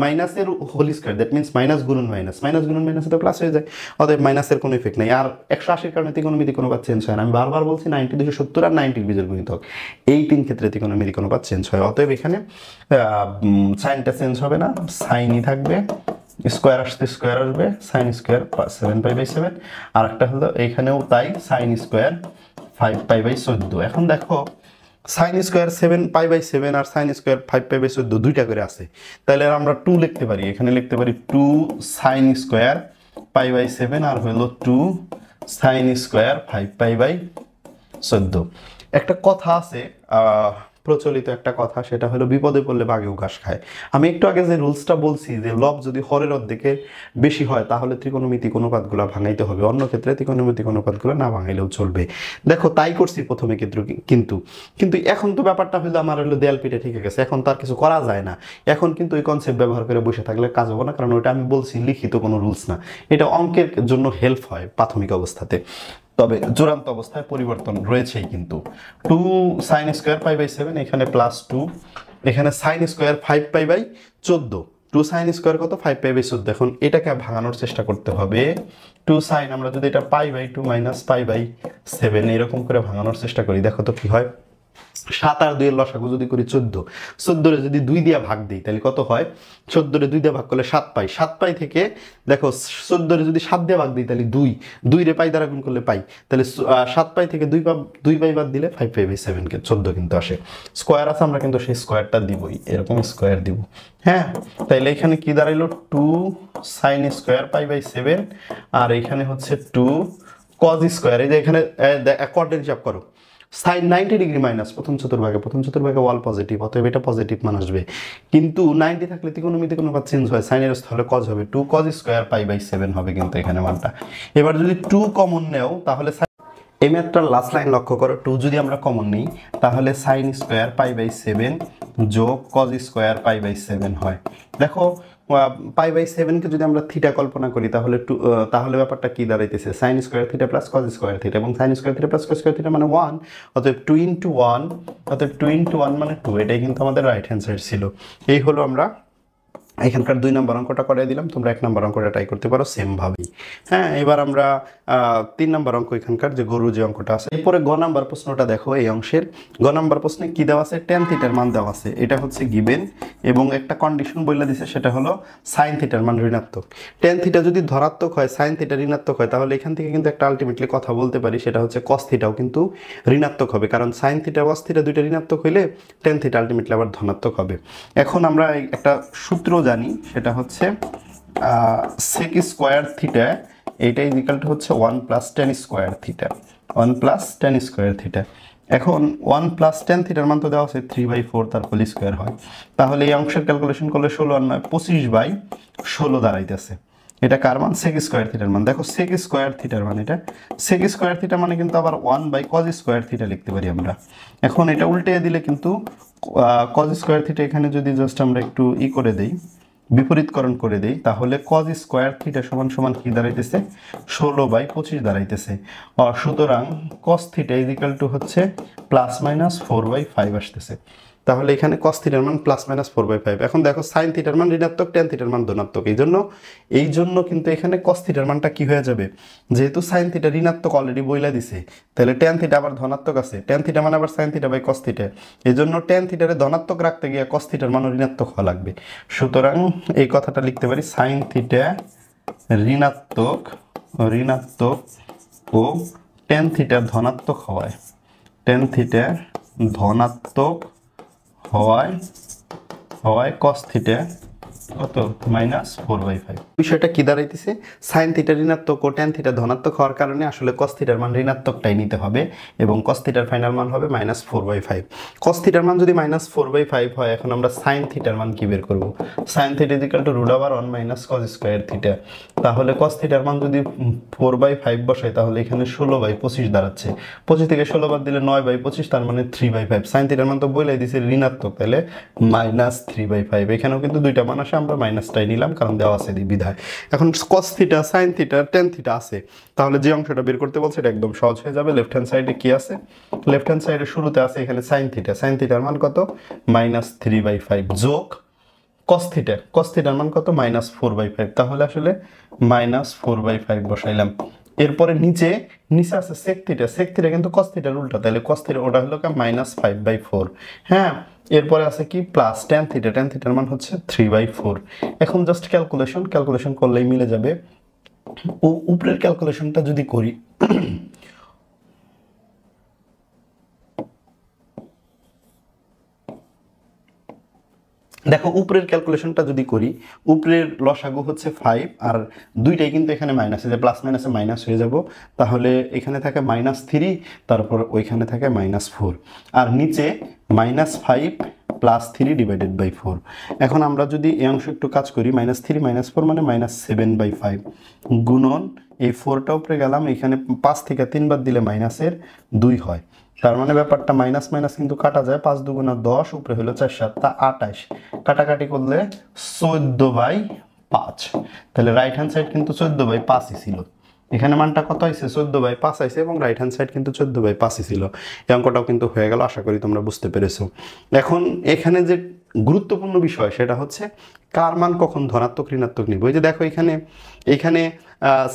মাইনাসের Holi square, that means minus গুণন মাইনাস, মাইনাস গুণন মাইনাসে তো প্লাস হয়ে যায়, অতএব মাইনাসের কোনো ইফেক্ট নেই। আর 180-র কারণে ত্রিকোণমিতিক অনুপাত চেঞ্জ হয় না। আমি বারবার বলছি 90 270 আর 90 বীজের গুণিতক, এই 3 ক্ষেত্রে ত্রিকোণমিতিক অনুপাত চেঞ্জ হয়। অতএব এখানে সাইনটা চেঞ্জ হবে না, সাইনই থাকবে, স্কোয়ার আসতে স্কোয়ার আসবে, সাইন স্কোয়ার 7 পাই বাই 7। আর একটা হলো এইখানেও তাই, সাইন স্কোয়ার 5 পাই বাই 14। এখন দেখো সাইন স্কোয়ার 7 পাই বাই 7 আর সাইন স্কোয়ার 5 পাই বাই 14 দুইটা করে আছে, তাহলে আমরা 2 লিখতে পারি, এখানে লিখতে পারি 2 সাইন স্কোয়ার পাই বাই 7 আর হলো 2 সাইন স্কোয়ার 5 পাই বাই 14। একটা কথা আছে, প্রচলিত একটা কথা, সেটা হলো বিপদে পড়লে বাঘেও ঘাস খায়। আমি একটু আগে যে রুলসটা বলছি যে লব যদি হরের অর্ধেকে বেশি হয় তাহলে ত্রিকোণমিতিক অনুপাতগুলো ভাঙাইতে হবে, অন্য ক্ষেত্রে ত্রিকোণমিতিক অনুপাতগুলো না ভাঙাইলেও চলবে। দেখো তাই করছি প্রথমে, কিন্তু এখন তো ব্যাপারটা হলো আমার হলো দেয়াল পিঠে ঠিক গেছে, এখন তার কিছু করা যায় না। এখন কিন্তু ওই কনসেপ্ট ব্যবহার করে বসে থাকলে কাজ হবে না, কারণ ওইটা আমি বলছি লিখিত কোনো রুলস না, এটা অঙ্কের জন্য হেল্প হয় প্রাথমিক অবস্থাতে, তবে চূড়ান্ত অবস্থায় পরিবর্তন রয়েছেই। কিন্তু 2 সাইন স্কোয়ার পাই বাই 7, এখানে প্লাস 2, এখানে sine square 5 pi by 14, 2 sine square কত, 5 পাই বাই 14। এখন এটাকে ভাঙানোর চেষ্টা করতে হবে, 2 সাইন আমরা যদি এটা pi by 2 minus pi by 7 এরকম করে ভাঙানোর চেষ্টা করি, দেখো তো কি হয়। 7 আর 2 এর লসাগু যদি করি 14, 14 রে যদি 2 দিয়ে ভাগ দিই তাহলে কত হয়? 14 রে 2 দিয়ে ভাগ করলে 7 পাই। 7 পাই থেকে দেখো 14 রে যদি 7 দিয়ে ভাগ দিই তাহলে 2, 2 রে পাই দ্বারা গুণ করলে পাই, তাহলে 7 পাই থেকে 2 পাই বাদ দিলে 5 পাই বাই 7 কে 14 কিন্তু আসে। স্কোয়ার আছে, আমরা কিন্তু সেই স্কোয়ারটা দিবই, এরকম স্কোয়ার দিব। হ্যাঁ, তাহলে এখানে কি দাঁড়াইলো? 2 sin স্কোয়ার পাই বাই 7, আর এখানে হচ্ছে 2 cos স্কোয়ার। এই যে এখানে কোয়াড্রেন্ট হিসাব করো, সাইন 90 ডিগ্রি মাইনাস প্রথম চতুর্ভাগে ওয়াল পজিটিভ, অতএব এটা পজিটিভ মান আসবে। কিন্তু 90 থাকলে ত্রিকোণমিতি কোনো চেঞ্জ হয়, সাইনের স্থলে কজ হবে, 2 cos স্কোয়ার পাই বাই 7 হবে কিন্তু এখানে মানটা। এবার যদি 2 কমন নেও তাহলে এই ম্যাথটার লাস্ট লাইন লক্ষ্য করো, 2 যদি আমরা কমন নিই তাহলে সাইন স্কোয়ার পাই বাই 7 যোগ কজ স্কোয়ার পাই বাই 7 হয়। দেখো পাই বাই 7 কে যদি আমরা থিটা কল্পনা করি তাহলে তাহলে ব্যাপারটা কি দাঁড়াইতেছে? Sine square theta plus cos square theta, এবং sine square theta plus cos square theta মানে 1, অতএব 2 into 1, অতএব 2 into 1 মানে 2। এটাই কিন্তু আমাদের রাইট হ্যান্ড সাইড ছিল। এই হলো আমরা এখানকার 2 নম্বর অঙ্কটা করে দিলাম, তোমরা 1 নম্বর অঙ্কটা ট্রাই করতে পারো সেম ভাবেই। হ্যাঁ, এবার আমরা 3 নম্বর অঙ্ক, এখানকার যে গরু যে অঙ্কটা আছে। এরপরে গ নাম্বার প্রশ্নটা দেখো, এই অংশের গ নাম্বার প্রশ্নে কি দেওয়া আছে? tan থিটার মান দেওয়া আছে, এটা হচ্ছে গিভেন, এবং একটা কন্ডিশন বলে দিছে, সেটা হলো সাইন থিটার মান ঋণাত্মক। tan থিটা যদি ধনাত্মক হয়, সাইন থিটা ঋণাত্মক হয়, তাহলে এখান থেকে কিন্তু একটা আলটিমেটলি কথা বলতে পারি, সেটা হচ্ছে cos থিটাও কিন্তু ঋণাত্মক হবে, কারণ সাইন থিটা cos থিটা দুইটা ঋণাত্মক হইলে tan থিটা আলটিমেটলি আবার ধনাত্মক হবে। এখন আমরা একটা সূত্র জানি, সেটা হচ্ছে sec স্কোয়ার থিটা, এইটা ইকুয়াল টু হচ্ছে 1 plus tan square theta, 1 plus tan square theta. এখন 1 প্লাস tan থিটার মান তো দেওয়া আছে 3/4, তার হোল স্কোয়ার হয়, তাহলে এই অংশের ক্যালকুলেশন করলে 16 আর 9 25/16 দাঁড়াইতেছে। এটা কার মান? sec স্কোয়ার থিটার মান। দেখো sec স্কোয়ার থিটার মান, এটা sec স্কোয়ার থিটা মানে কিন্তু আবার 1/cos স্কোয়ার থিটা লিখতে পারি আমরা। এখন এটা উল্টে দিলে কিন্তু cos স্কোয়ার থিটা এখানে যদি জাস্ট আমরা একটু করে দেই, বিপরীতকরণ করে দেই, তাহলে cos স্কোয়ার থিটা সমান সমান কি দাঁড়াইতেছে? 16/25 দাঁড়াইতেছে। সুতরাং cos theta is equal two হচ্ছে প্লাস মাইনাস 4/5 আসতেছে। তাহলে এখানে cos থিটার মান প্লাস মাইনাস 4/5। এখন দেখো সাইন থিটার মান ঋণাত্মক, tan থিটার মান ধনাত্মক, এই জন্য কিন্তু এখানে cos থিটার মানটা কি হয়ে যাবে? যেহেতু সাইন থিটা ঋণাত্মক অলরেডি বইলা দিছে, তাহলে tan থিটা আবার ধনাত্মক আছে, tan থিটা মানে আবার sine theta by cos theta, এই জন্য tan থিটারে ধনাত্মক রাখতে গিয়ে cos থিটার মানও ঋণাত্মক হওয়া লাগবে। সুতরাং এই কথাটা লিখতে পারি, সাইন থিটা ঋণাত্মক ও tan থিটা ধনাত্মক হওয়ায়, tan থিটা ধনাত্মক হওয়ায় cos থিটা কত? -4/5। বিষয়টা কি দাঁড়াইতেছে? সাইন থিটা ঋণাত্মক ও tan থিটা ধনাত্মক হওয়ার কারণে আসলে cos থিটার মান ঋণাত্মকটাই নিতে হবে, এবং cos থিটার ফাইনাল মান হবে -4/5। cos থিটার মান যদি -4/5 হয়, এখন আমরা সাইন থিটার মান কি বের করব? Sine theta equal to √1 - cos square theta. তাহলে cos থিটার মান যদি 4/5 বসাই, তাহলে এখানে 16/25 দাঁড়াচ্ছে। 25 থেকে 16 বাদ দিলে 9/25, তার মানে 3/5। সাইন থিটার মান তো বলেই দিছে ঋণাত্মক, তাহলে -3/5। এখানেও কিন্তু দুইটা মান আসে, আমরা মাইনাসটাই নিলাম কারণ দেওয়া আছে বিধায়। এখন cos theta, sin theta, tan theta আছে, তাহলে যে অংশটা বের করতে বলছে এটা একদম সহজ হয়ে যাবে। লেফট হ্যান্ড সাইডে কি আছে? লেফট হ্যান্ড সাইডে শুরুতে আছে এখানে sin থিটা, sin থিটার মান কত? -3/5 যোগ cos থিটা, cos থিটার মান কত? -4/5। তাহলে আসলে -4/5 বসাইলাম। এরপরে নিচে আছে sec থিটা, sec থিটা কিন্তু cos থিটার উল্টা, তাহলে cos থিটা ওটা হলো -5/4। হ্যাঁ, এরপরে আছে কি? প্লাস tan থিটা, tan থিটার মান হচ্ছে 3/4। এখন জাস্ট ক্যালকুলেশন করলেই মিলে যাবে। উপরের ক্যালকুলেশনটা যদি করি, দেখো উপরের ক্যালকুলেশনটা যদি করি, উপরের লসাগু হচ্ছে 5, আর দুইটাই কিন্তু এখানে মাইনাস, যে প্লাস মাইনাসে মাইনাস হয়ে যাব, তাহলে এখানে থাকে -3, তারপর ওইখানে থাকে -4, আর নিচে -5 + 3 / 4। এখন আমরা যদি এই অংশ একটু কাজ করি, -3 - 4 মানে -7/5 গুণন এই 4টা উপরে গেলাম, এখানে 5 থেকে 3 বাদ দিলে -2 হয়, তার মানে ব্যাপারটা মাইনাস মাইনাস কিন্তু কাটা যায়, 5 × 2 = 10, উপরে হলো 4 × 7 = 28, কাটাকাটি করলে 14/5। তাহলে রাইট হ্যান্ড সাইড কিন্তু 14/5 ছিল, এখানে মানটা কত হয়েছে? 14/5 আইছে, এবং রাইট হ্যান্ড সাইড কিন্তু 14/5 ছিল। এই অঙ্কটাও কিন্তু হয়ে গেল, আশা করি তোমরা বুঝতে পেরেছো। এখন এখানে যে গুরুত্বপূর্ণ বিষয় সেটা হচ্ছে কার মান কখন ধনাত্মক ঋণাত্মক নিব। এই যে দেখো এখানে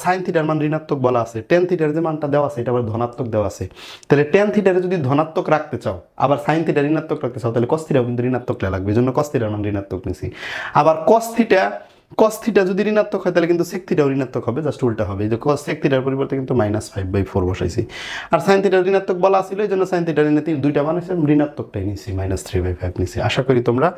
সাইন থিটার মান ঋণাত্মক বলা আছে, টেন থিটার যে মানটা দেওয়া আছে এটা আবার ধনাত্মক দেওয়া আছে। তাহলে টেন থিটারে যদি ধনাত্মক রাখতে চাও, আবার সাইন থিটা ঋণাত্মক রাখতে চাও, তাহলে কস থিটাও কিন্তু ঋণাত্মক লাগবে, এই জন্য কস থিটার মান ঋণাত্মক নিছি। আবার কস থিটা যদি ঋণাত্মক হয় তাহলে কিন্তু সেক থিটাও ঋণাত্মক হবে, জাস্ট উল্টা হবে। এই যে কস সেক থিটার পরিবর্তে কিন্তু -5/4 বসাইছি। আর সাইন থিটার ঋণাত্মক বলা ছিল, এই জন্য সাইন থিটার দুইটা মান আছে, ঋণাত্মকটাই নিছি, -3/5 নিছি। আশা করি তোমরা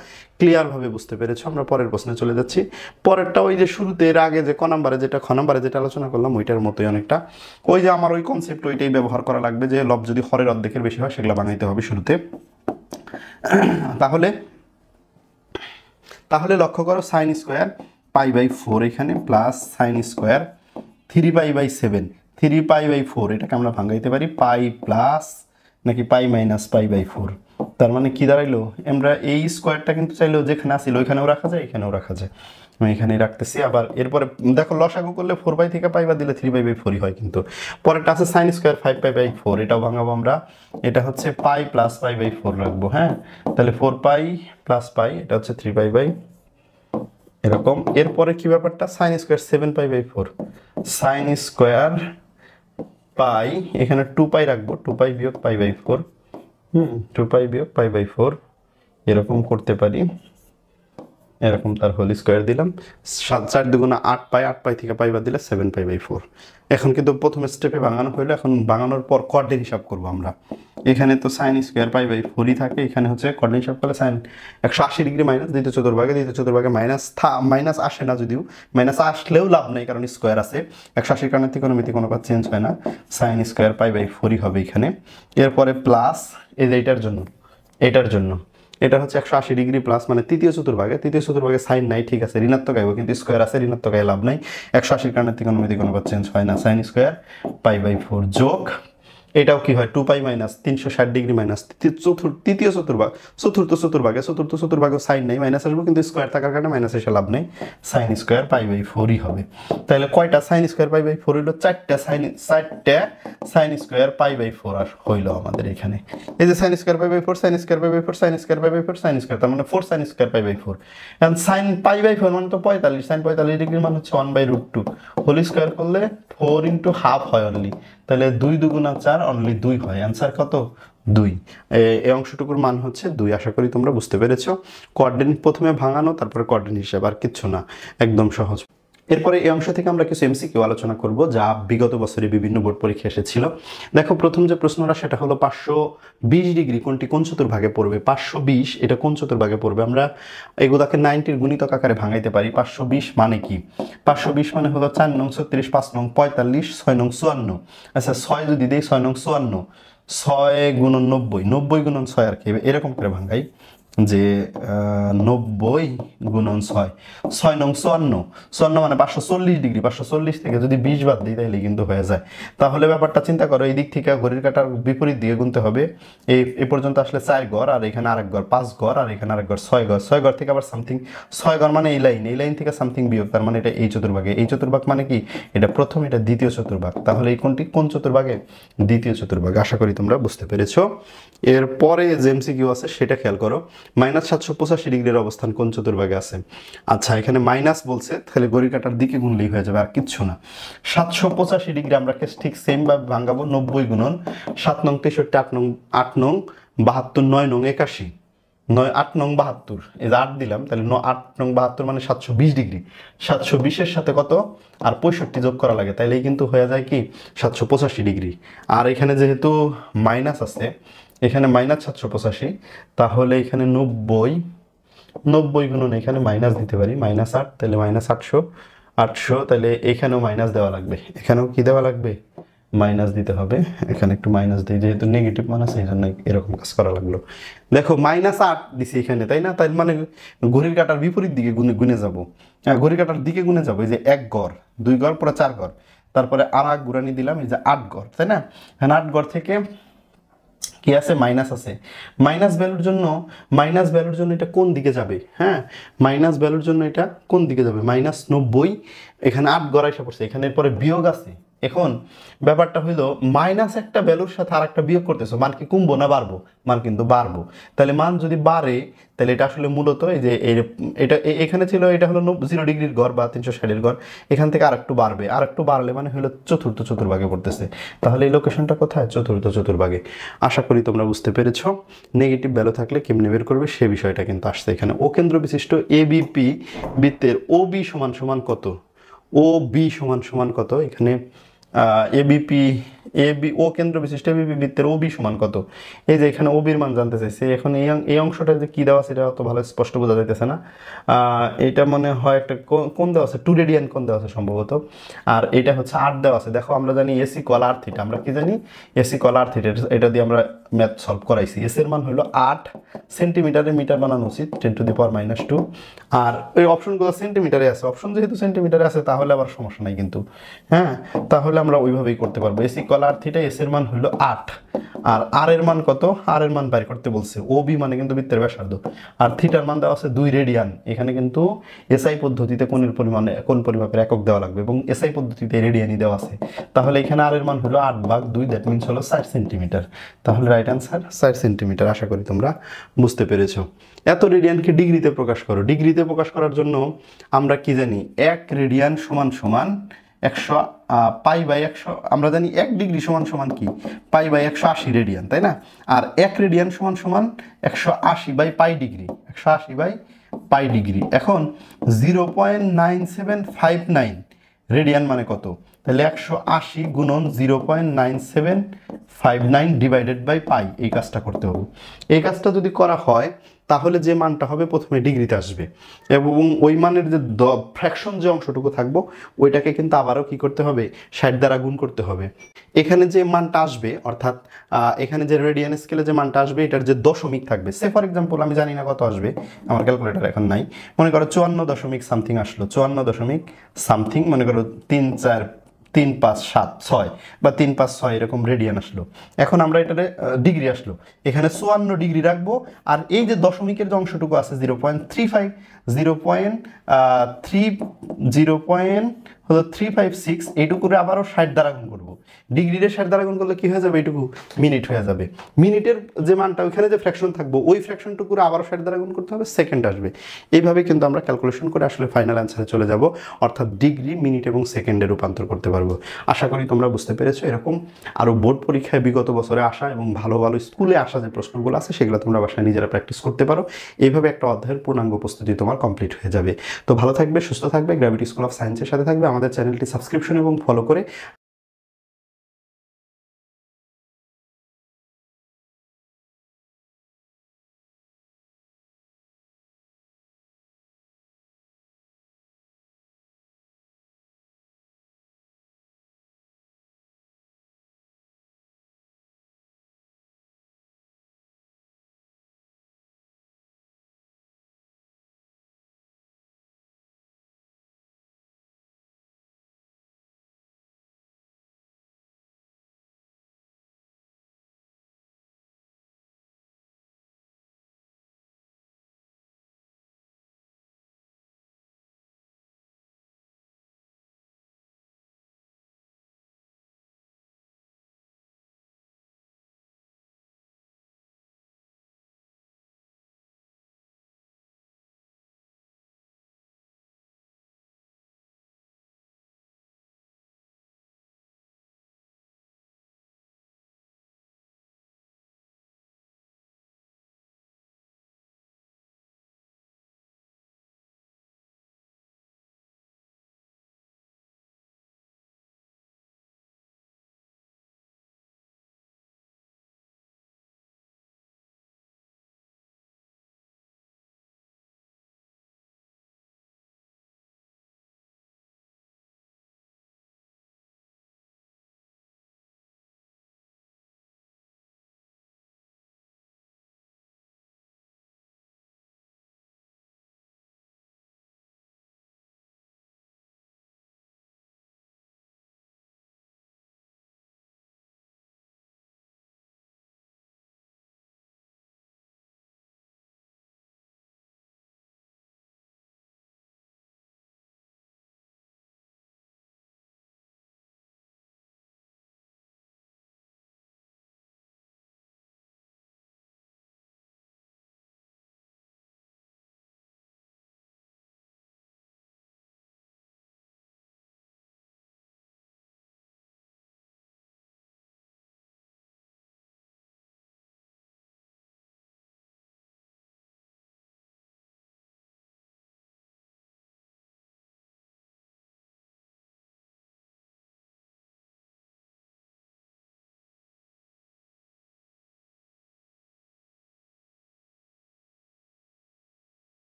ক্লিয়ারভাবে বুঝতে পেরেছো। আমরা পরের প্রশ্নে চলে যাচ্ছি। পরেরটা ওই যে শুরুতে এর আগে যে খ নাম্বারে যেটা আলোচনা করলাম ওইটার মতোই অনেকটা, ওই যে আমার ওই কনসেপ্ট ওইটাই ব্যবহার করা লাগবে, যে লব যদি হরের অর্ধেকের বেশি হয় সেগুলো বানাইতে হবে শুরুতে। তাহলে লক্ষ্য করো sin স্কোয়ার π/4 এখানে প্লাস sin স্কোয়ার 3π/7, 3π/4 এটাকে আমরা ভাঙাইতে পারি পাই প্লাস নাকি পাই মাইনাস π/4। তার মানে কি দাঁড়াইলো, আমরা এই স্কোয়ারটা কিন্তু চাইলেও যেখানে আসিল ওইখানেও রাখা যায়, এখানেও রাখা যায়, আমি এখানেই রাখতেছি। আবার এরপরে দেখো লসাগু করলে 4 থেকে পাই বা দিলে 3π/4 হয়, কিন্তু পরেরটা আছে sin স্কোয়ার 5π/4, এটাও ভাঙাবো আমরা। এটা হচ্ছে পাই প্লাস π/4 রাখবো, হ্যাঁ। তাহলে 4π প্লাস পাই, এটা হচ্ছে 3π এরকম। এরপরে কি ব্যাপারটা, sin square 7π/4, sin square pi, এখানে 2π রাখবো, 2π বিয়োগ π/4, 2π বিয়োগ π/4 এরকম করতে পারি, এরকম তার হোল স্কোয়ার দিলাম। 7 × 4 = 8π, 8π থেকে পাই বাদ দিলে 7π/4। এখন কিন্তু প্রথম স্টেপে ভাঙানো হইলো, এখন ভাঙানোর পর কোঅর্ডিনেট হিসাব করবো আমরা। এখানে তো sin স্কোয়ার π/4ই থাকে, এখানে হচ্ছে কোঅর্ডিনেট হিসাব করলে sin 180 ডিগ্রি মাইনাস দ্বিতীয় চতুর্ভাগে মাইনাস আসে না, যদিও মাইনাস আসলেও লাভ নেই কারণ স্কোয়ার আছে, 180 কারণে ত্রিকোণমিতিক অনুপাত চেঞ্জ হয় না, sin স্কোয়ার π/4ই হবে এখানে। এরপরে প্লাস এই যে এটার জন্য এটা হচ্ছে 180 ডিগ্রি প্লাস, মানে তৃতীয় চতুর্ভাগে সাইন নাই, ঠিক আছে, ঋণাত্মক আইব, কিন্তু স্কোয়ার আছে, ঋণাত্মক আই লাভ নাই, 180 কারণে ত্রিকোণমিতিক অনুপাত চেঞ্জ হয় না, sin স্কোয়ার π/4 যোগ এটাও কি হয় 2π মাইনাস 360 ডিগ্রি মাইনাস তৃতীয় চতুর্ভাগে সাইন নাই, মাইনাস আসবো, কিন্তু স্কোয়ার থাকার কারণে মাইনাস এসে লাভ নেই, sin স্কোয়ার π/4ই হবে। তাহলে কয়টা sin স্কোয়ার π/4 হইলো, 4টা sin স্কোয়ার π/4 আর হইলো আমাদের এখানে। এই যে sin square π/4, sin square π/4, sin square π/4, sin square, তার মানে 4 sin স্কোয়ার π/4। এখন sin π/4 মানে তো 45, sin 45 ডিগ্রির মান হচ্ছে 1/√2, হোল স্কোয়ার করলে 4 × ½ হয় অনলি, তাহলে 2 × 2 = 4, অনলি 2 হয়। অ্যান্সার কত, 2। এই অংশটুকুর মান হচ্ছে 2। আশা করি তোমরা বুঝতে পেরেছো। কোঅর্ডিনেট প্রথমে ভাঙানো, তারপরে কোঅর্ডিনেট হিসাব, আর কিচ্ছু না, একদম সহজ। এরপরে এই অংশ থেকে আমরা কিছু এমসিকিউ আলোচনা করব যা বিগত বছরে বিভিন্ন বোর্ড পরীক্ষা এসেছিল। দেখো প্রথম যে প্রশ্নটা সেটা হলো 520 ডিগ্রি কোনটি কোন চতুর্ভাগে পড়বে। 520 এটা কোন চতুর্ভাগে পড়বে, আমরা এগুলাকে 90-র গুণিতক আকারে ভাঙাইতে পারি। 520 মানে কি, 520 মানে হলো 4 নং 36, 5 নং 45, 6 নং 54। আচ্ছা 6 যদি দেই, 6 নং 54, 6 × 90, 90 × 6 আর কি, এরকম করে ভাঙাই যে 90 × 6, 6 নং 54 মানে 540 ডিগ্রি, 540 থেকে যদি 20 বাদ দিই তাহলে কিন্তু হয়ে যায়। তাহলে ব্যাপারটা চিন্তা করো, এই দিক থেকে ঘড়ির কাঁটার বিপরীত দিকে গুনতে হবে, এই পর্যন্ত আসলে 4 ঘর, আর এখানে আরেক ঘর 5 ঘর, আর এখানে আরেক ঘর 6 ঘর, 6 ঘর থেকে আবার সামথিং 6 ঘর মানে এই লাইন থেকে সামথিং বিয়োগ, তার মানে এটা এই চতুর্ভাগে। এই চতুর্ভাগ মানে কি, এটা প্রথম, এটা দ্বিতীয় চতুর্ভাগ। তাহলে এই কোনটি কোন চতুর্ভাগে, দ্বিতীয় চতুর্ভাগে। আশা করি তোমরা বুঝতে পেরেছো। এরপরে যে এমসিকিউ আছে সেটা খেয়াল করো, -785 ডিগ্রির অবস্থান কোন চতুর্ভাগে আছে। আচ্ছা এখানে মাইনাস বলছে, তাহলে ঘড়ির কাঁটার দিকে গুনলেই হয়ে যাবে, আর কিচ্ছু না। 785 ডিগ্রি আমরা ঠিক সেম ভাবে ভাঙাবো, 90 × 7 নং 63, 8 নং 72, 9 নং 81, 8 নং 72, এই যে 8 দিলাম, তাহলে 8 নং 72 মানে 720 ডিগ্রি। 720-এর সাথে কত আর 65 যোগ করা লাগে, তাইলেই কিন্তু হয়ে যায় কি 785 ডিগ্রি। আর এখানে যেহেতু মাইনাস আছে, এখানে -785, তাহলে এখানে 90 গুণন এখানে মাইনাস দিতে পারি, -8, তাহলে -800, তাহলে এখানেও মাইনাস দেওয়া লাগবে, এখানেও কি দেওয়া লাগবে, মাইনাস দিতে হবে। এখানে একটু মাইনাস দিই, যেহেতু নেগেটিভ মান আছে এই জন্য এরকম কাজ করা লাগলো। দেখো -8 দিছি এখানে, তাই না, তাই মানে ঘড়ির কাঁটার বিপরীত দিকে গুনে যাবো, ঘড়ির কাঁটার দিকে গুনে যাবো। এই যে 1 ঘর, 2 ঘর, পরে 4 ঘর, তারপরে আর এক ঘুরানি দিলাম, এই যে 8 ঘর, তাই না। 8 ঘর থেকে কি আছে, মাইনাস আছে। মাইনাস ভ্যালুর জন্য এটা কোন দিকে যাবে, হ্যাঁ, মাইনাস ভ্যালুর জন্য এটা কোন দিকে যাবে, -90। এখানে 8 ঘর এসে পড়ছে, এখানে পরে বিয়োগ আছে, এখন ব্যাপারটা হইলো মাইনাস একটা ভ্যালুর সাথে আর একটা বিয়োগ করতেছো, মান কি কমবো না বাড়বো? মান কিন্তু বাড়বো। তাহলে মান যদি বাড়ে তাহলে এটা আসলে মূলত এই যে এটা এখানে ছিল, এটা হলো 0 ডিগ্রির ঘর বা 360-এর ঘর, এখান থেকে আর একটু বাড়বে, আর একটু বাড়লে মানে হলো চতুর্থ চতুর্ভাগে পড়তেছে। তাহলে এই লোকেশনটা কোথায়? চতুর্থ চতুর্ভাগে। আশা করি তোমরা বুঝতে পেরেছো। নেগেটিভ ভ্যালু থাকলে কেমনে বের করবে সে বিষয়টা কিন্তু আসছে এখানে। ও কেন্দ্র বিশিষ্ট এবিপি বৃত্তের ও বি সমান সমান কত? ও বি সমান সমান কত? এখানে এবিপি ও কেন্দ্র বিশিষ্ট এবিপি বৃত্তের ও বি সমান কত? এই যে এখানে ও বির মান জানতে চাইছে। এখন এই অংশটা যে কি দেওয়া সেটা অত ভালো স্পষ্ট বোঝা যাইতেছে না। এটা মনে হয় একটা কোন দেওয়া আছে, 2 রেডিয়ান কোন দেওয়া আছে সম্ভবত। আর এটা হচ্ছে 8 দেওয়া আছে। দেখো আমরা জানি এসি কল আর থিটা, আমরা কি জানি? এসি কল আর থিটা, এটা দিয়ে আমরা ম্যাথ সলভ করাইছি। এস এর মান হলো 8 সেন্টিমিটারে মিটার বানানো উচিত, 10⁻²। আর এই অপশনগুলো সেন্টিমিটারে আছে, অপশন যেহেতু সেন্টিমিটারে আছে তাহলে আবার সমস্যা নাই কিন্তু, হ্যাঁ, তাহলে আমরা ওইভাবেই করতে পারবো। এসি কল আর থিটা, এস এর মান হলো 8, আর আর এর মান কত? আর এর মান বের করতে বলছে। ও বি মানে কিন্তু বৃত্তের ব্যাসার্ধ, আর থিটার মান দেওয়া আছে 2 রেডিয়ান। এখানে কিন্তু এসআই পদ্ধতিতে কোণের পরিমাণে কোণ পরিমাপের একক দেওয়া লাগবে, এবং এসআই পদ্ধতিতে রেডিয়ানই দেওয়া আছে। তাহলে এখানে আর এর মান হলো 8/2, দ্যাট মিনস হলো 4 সেন্টিমিটার। তাহলে রাইট অ্যান্সার 4 সেন্টিমিটার। আশা করি তোমরা বুঝতে পেরেছো। এত রেডিয়ানকে ডিগ্রিতে প্রকাশ করো। ডিগ্রিতে প্রকাশ করার জন্য আমরা কি জানি? 1 রেডিয়ান সমান সমান 100 π/100। আমরা জানি 1 ডিগ্রি সমান সমান কি? π/180 রেডিয়ান, তাই না? আর 1 রেডিয়ান সমান সমান 180/π ডিগ্রি, 180/π ডিগ্রি। এখন 0.9759 রেডিয়ান মানে কত? তাহলে 180 গুণন 0.9759 ডিভাইডেড বাই পাই, এই কাজটা করতে হবে। এই কাজটা যদি করা হয় তাহলে যে মানটা হবে প্রথমে ডিগ্রিতে আসবে, এবং ওই মানের যে ফ্র্যাকশন যে অংশটুকু থাকবো ওইটাকে কিন্তু আবারও কি করতে হবে? 60 দ্বারা গুণ করতে হবে। এখানে যে মানটা আসবে, অর্থাৎ এখানে যে রেডিয়ান স্কেলে যে মানটা আসবে এটার যে দশমিক থাকবে, সে ফর এক্সাম্পল আমি জানি না কত আসবে, আমার ক্যালকুলেটর এখন নাই, মনে করো 54 দশমিক সামথিং আসলো, 54 দশমিক সামথিং, মনে করো 3, 4, 3, 5, 7, 6 বা 3, 5, 6 এরকম রেডিয়ান আসলো। এখন আমরা এটাতে ডিগ্রি আসলো, এখানে 54 ডিগ্রি রাখবো, আর এই যে দশমিকের যে অংশটুকু আছে 0.35, 0.356 এইটুকুরে আবারও 60 দ্বারা গুণ করবো। ডিগ্রিতে 60 দ্বারা গুণ করলে কি হয়ে যাবে? এইটুকু মিনিট হয়ে যাবে। মিনিটের যে মানটা ওইখানে যে ফ্র্যাকশন থাকবো ওই ফ্র্যাকশনটুকুরে আবারও 60 দ্বারা গুণ করতে হবে, সেকেন্ড আসবে। এইভাবে কিন্তু আমরা ক্যালকুলেশন করে আসলে ফাইনাল অ্যান্সারে চলে যাব, অর্থাৎ ডিগ্রি, মিনিট এবং সেকেন্ডে রূপান্তর করতে পারবো। আশা করি তোমরা বুঝতে পেরেছো। এরকম আরও বোর্ড পরীক্ষায় বিগত বছরে আসা এবং ভালো ভালো স্কুলে আসা যে প্রশ্নগুলো আছে সেগুলো তোমরা বাসায় নিজেরা প্র্যাকটিস করতে পারো। এইভাবে একটা অধ্যায়ের পূর্ণাঙ্গ প্রস্তুতি তোমার কমপ্লিট হয়ে যাবে। তো ভালো থাকবে, সুস্থ থাকবে, গ্র্যাভিটি স্কুল অফ সায়েন্সের সাথে থাকবে। আমাদের চ্যানেলটি সাবস্ক্রিপশন এবং ফলো করে